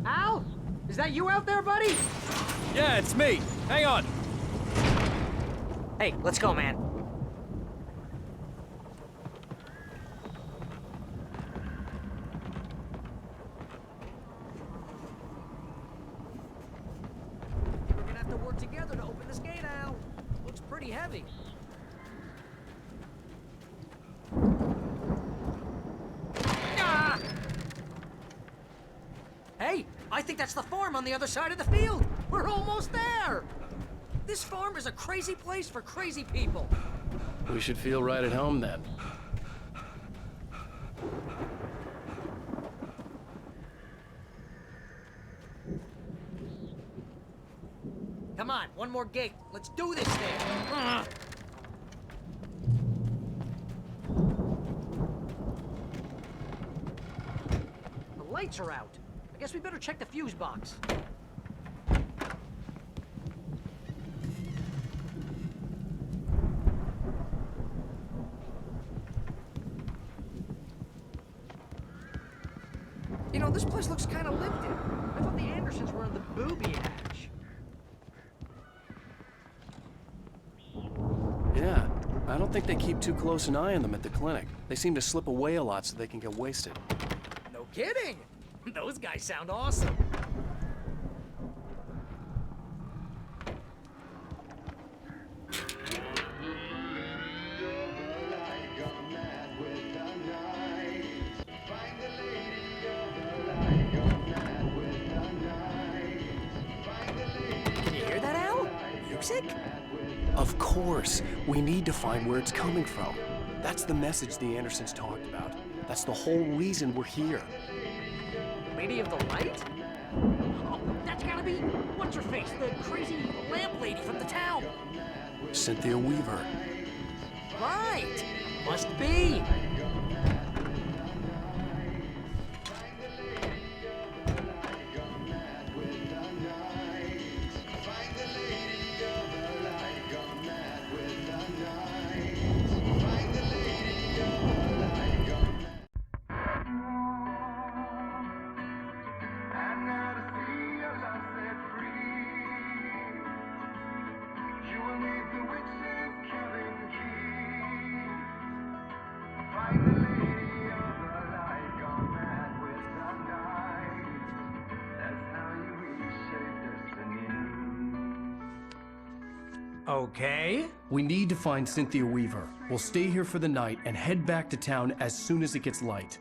Al? Is that you out there, buddy? Yeah, it's me. Hang on. Hey, let's go, man. We're gonna have to work together to open this gate, Al. Looks pretty heavy. think that's the farm on the other side of the field. We're almost there. This farm is a crazy place for crazy people. We should feel right at home then. Come on, one more gate. Let's do this thing. The lights are out. I guess we better check the fuse box. You know, this place looks kind of lived in. I thought the Andersons were in the booby hatch. Yeah, I don't think they keep too close an eye on them at the clinic. They seem to slip away a lot so they can get wasted. No kidding! Those guys sound awesome. Can you hear that, Al? Music? Of course. We need to find where it's coming from. That's the message the Andersons talked about. That's the whole reason we're here. Lady of the Light? Oh, that's gotta be... What's-her-face? The crazy lamp lady from the town. Cynthia Weaver. Right. Must be. Okay. We need to find Cynthia Weaver. We'll stay here for the night and head back to town as soon as it gets light.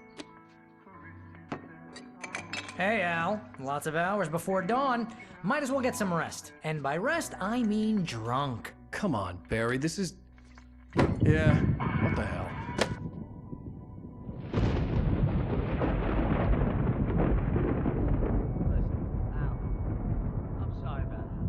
Hey, Al. Lots of hours before dawn. Might as well get some rest. And by rest, I mean drunk. Come on, Barry, this is... Yeah, what the hell? I'm sorry about this.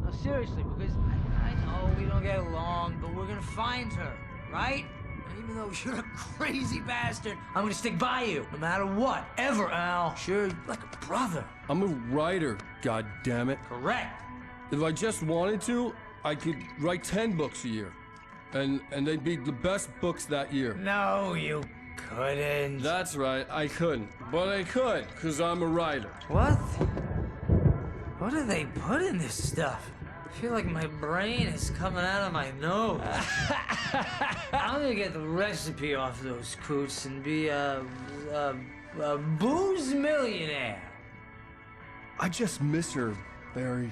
No, seriously, because I know we don't get along, but we're gonna find her, right? And even though you're a crazy bastard, I'm gonna stick by you, no matter what, ever, Al. Sure, like a brother. I'm a writer, goddammit. Correct. If I just wanted to, I could write 10 books a year. And they'd be the best books that year. No, you couldn't. That's right, I couldn't. But I could, because I'm a writer. What? What do they put in this stuff? I feel like my brain is coming out of my nose. I'm gonna get the recipe off those coots and be a booze millionaire. I just miss her, Barry.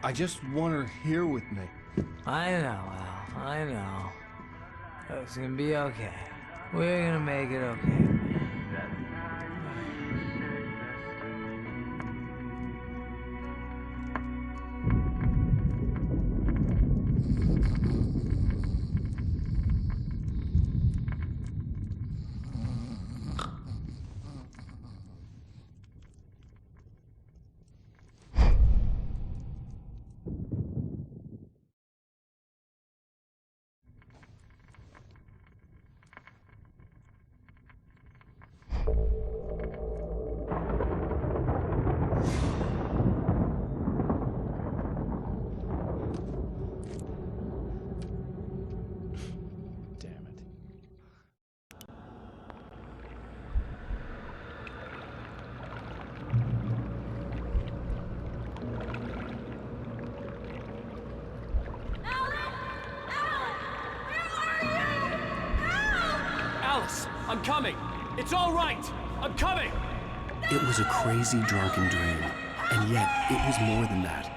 I just want her here with me. I know, Al. I know. It's gonna be okay. We're gonna make it okay. I'm coming! It's all right! I'm coming! It was a crazy, drunken dream. And yet, it was more than that.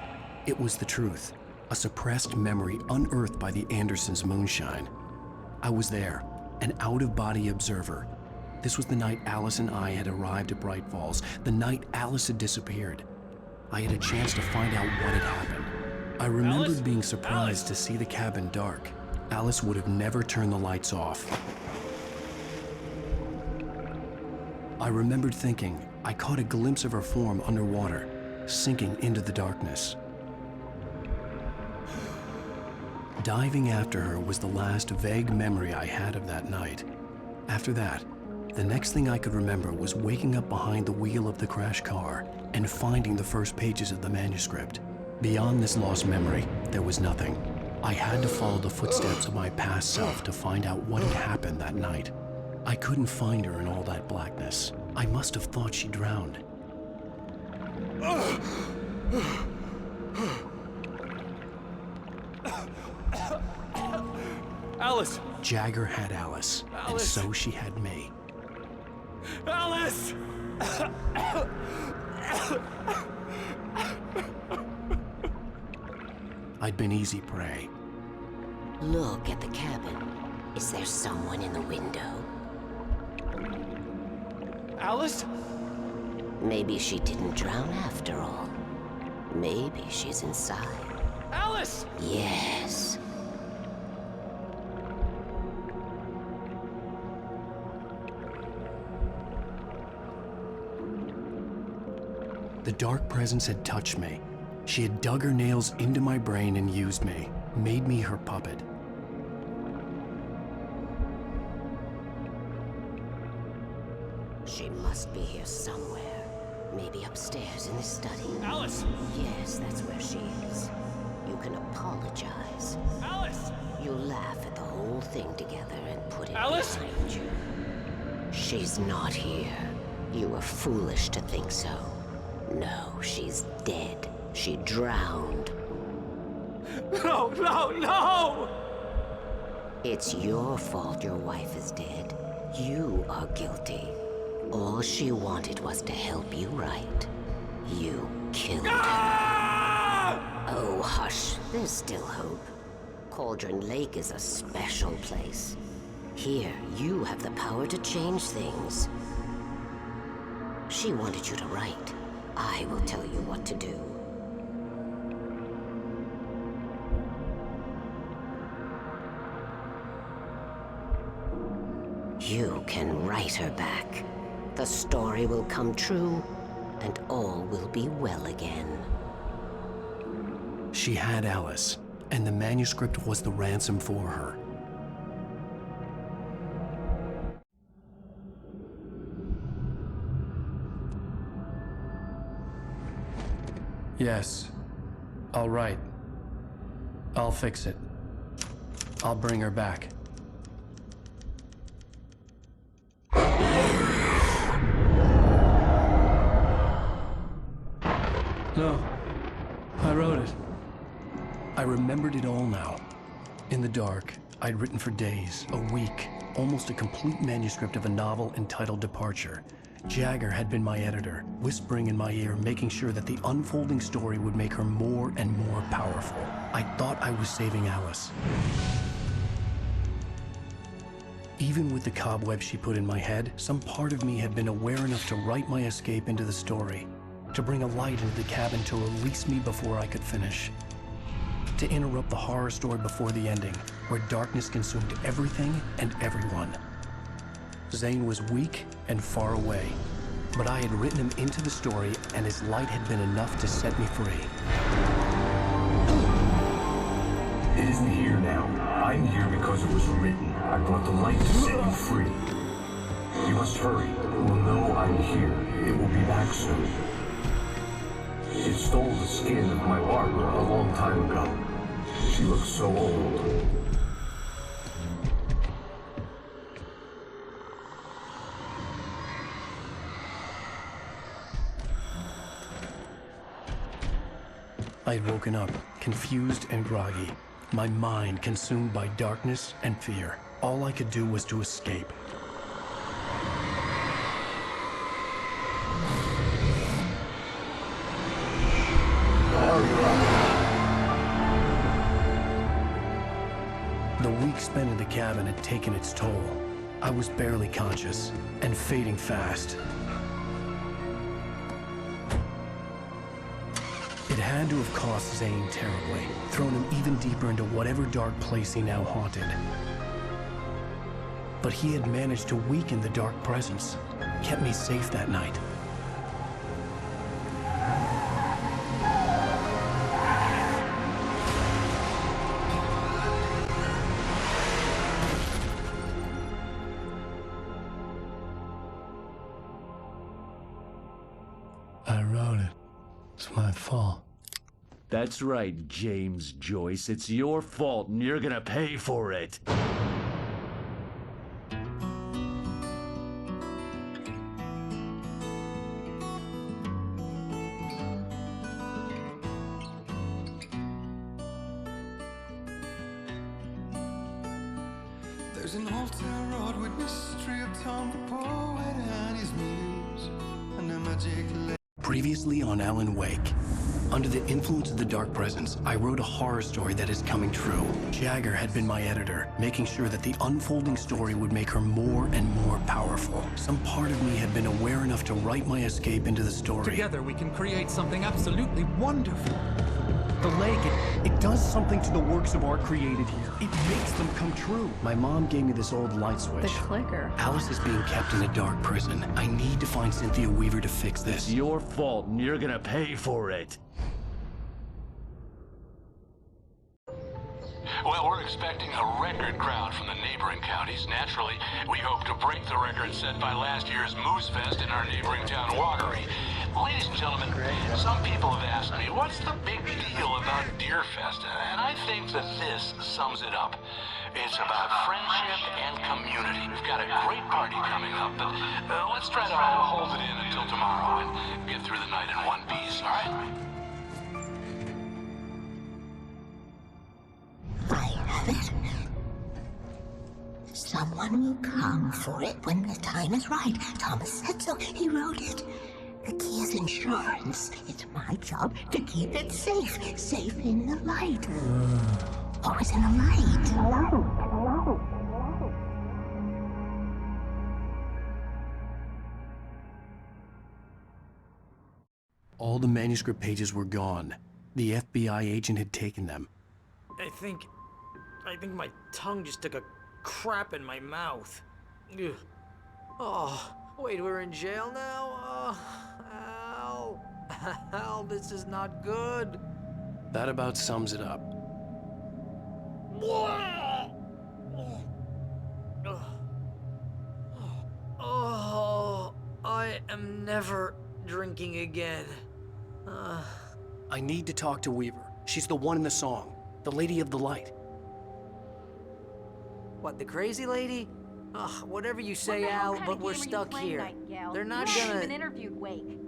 It was the truth. A suppressed memory unearthed by the Andersons' moonshine. I was there, an out-of-body observer. This was the night Alice and I had arrived at Bright Falls, the night Alice had disappeared. I had a chance to find out what had happened. I remembered being surprised to see the cabin dark. Alice would have never turned the lights off. I remembered thinking I caught a glimpse of her form underwater, sinking into the darkness. Diving after her was the last vague memory I had of that night. After that, the next thing I could remember was waking up behind the wheel of the crashed car and finding the first pages of the manuscript. Beyond this lost memory, there was nothing. I had to follow the footsteps of my past self to find out what had happened that night. I couldn't find her in all that blackness. I must have thought she drowned. Alice! Jagger had Alice, and so she had me. Alice! I'd been easy prey. Look at the cabin. Is there someone in the window? Alice? Maybe she didn't drown after all. Maybe she's inside. Alice! Yes. The dark presence had touched me. She had dug her nails into my brain and used me, made me her puppet. She must be here somewhere. Maybe upstairs in the study. Alice! Yes, that's where she is. You can apologize. Alice! You laugh at the whole thing together and put it Alice? behind you. She's not here. You were foolish to think so. No, she's dead. She drowned. No, no, no! It's your fault your wife is dead. You are guilty. All she wanted was to help you right. You killed her. Oh, hush. There's still hope. Cauldron Lake is a special place. Here, you have the power to change things. She wanted you to write. I will tell you what to do. You can write her back. The story will come true, and all will be well again. She had Alice, and the manuscript was the ransom for her. Yes. I'll write. I'll fix it. I'll bring her back. No. I wrote it. I remembered it all now. In the dark, I'd written for days, a week, almost a complete manuscript of a novel entitled Departure. Jagger had been my editor, whispering in my ear, making sure that the unfolding story would make her more and more powerful. I thought I was saving Alice. Even with the cobwebs she put in my head, some part of me had been aware enough to write my escape into the story, to bring a light into the cabin to release me before I could finish, to interrupt the horror story before the ending, where darkness consumed everything and everyone. Zane was weak and far away, but I had written him into the story, and his light had been enough to set me free. It isn't here now. I'm here because it was written. I brought the light to set you free. You must hurry. It will know I'm here. It will be back soon. It stole the skin of my Barbara a long time ago. She looks so old. I had woken up, confused and groggy, my mind consumed by darkness and fear. All I could do was to escape. The week spent in the cabin had taken its toll. I was barely conscious, and fading fast. It had to have cost Zane terribly, thrown him even deeper into whatever dark place he now haunted. But he had managed to weaken the dark presence, kept me safe that night. I wrote it. It's my fault. That's right, James Joyce. It's your fault, and you're gonna pay for it. There's an old town road with mystery of Tom the poet and his muse, and a magic lake. Previously on Alan Wake. Under the influence of the dark presence, I wrote a horror story that is coming true. Jagger had been my editor, making sure that the unfolding story would make her more and more powerful. Some part of me had been aware enough to write my escape into the story. Together we can create something absolutely wonderful. The lake, it does something to the works of art created here. It makes them come true. My mom gave me this old light switch. The clicker. Alice is being kept in a dark prison. I need to find Cynthia Weaver to fix this. It's your fault, and you're gonna pay for it. Well, we're expecting a record crowd from the neighboring counties. Naturally, we hope to break the record set by last year's Moose Fest in our neighboring town, Watery. Ladies and gentlemen, some people have asked me, what's the big deal about Deer Fest? And I think that this sums it up. It's about friendship and community. We've got a great party coming up, but let's try to hold it in until tomorrow and get through the night in one piece, all right? Someone will come for it when the time is right. Thomas said so. He wrote it. The key is insurance. It's my job to keep it safe. Safe in the light. Always in the light. All the manuscript pages were gone. The FBI agent had taken them. I think my tongue just took a crap in my mouth. Ugh. Oh, wait, we're in jail now? Oh, Al. Al, this is not good. That about sums it up. Oh, I am never drinking again. I need to talk to Weaver. She's the one in the song. The Lady of the Light. What, the crazy lady? Ugh, whatever you say, Al, but we're stuck here. They're not You gonna... haven't even interviewed Wake.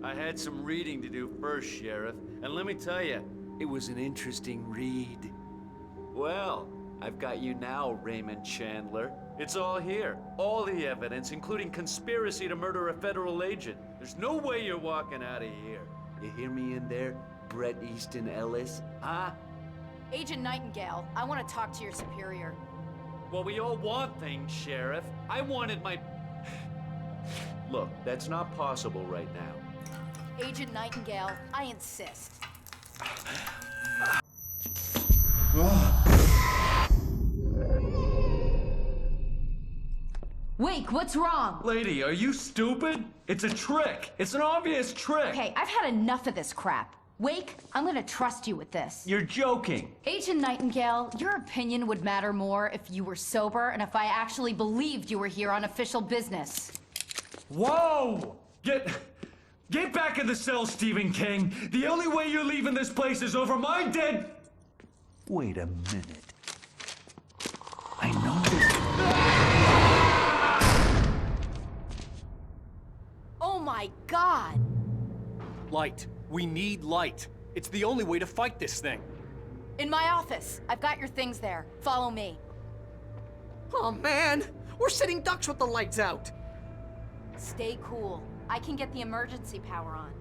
I had some reading to do first, Sheriff, and let me tell you, it was an interesting read. Well, I've got you now, Raymond Chandler. It's all here. All the evidence, including conspiracy to murder a federal agent. There's no way you're walking out of here. You hear me in there, Bret Easton Ellis? Huh? Agent Nightingale, I want to talk to your superior. Well, we all want things, Sheriff. I wanted my... Look, that's not possible right now. Agent Nightingale, I insist. Wake, what's wrong? Lady, are you stupid? It's a trick. It's an obvious trick. Okay, I've had enough of this crap. Wake, I'm gonna trust you with this. You're joking. Agent Nightingale, your opinion would matter more if you were sober and if I actually believed you were here on official business. Whoa! Get back in the cell, Stephen King. The only way you're leaving this place is over my dead... Wait a minute. I know this... Oh my God! Light. We need light. It's the only way to fight this thing. In my office. I've got your things there. Follow me. Oh man, we're sitting ducks with the lights out. Stay cool. I can get the emergency power on.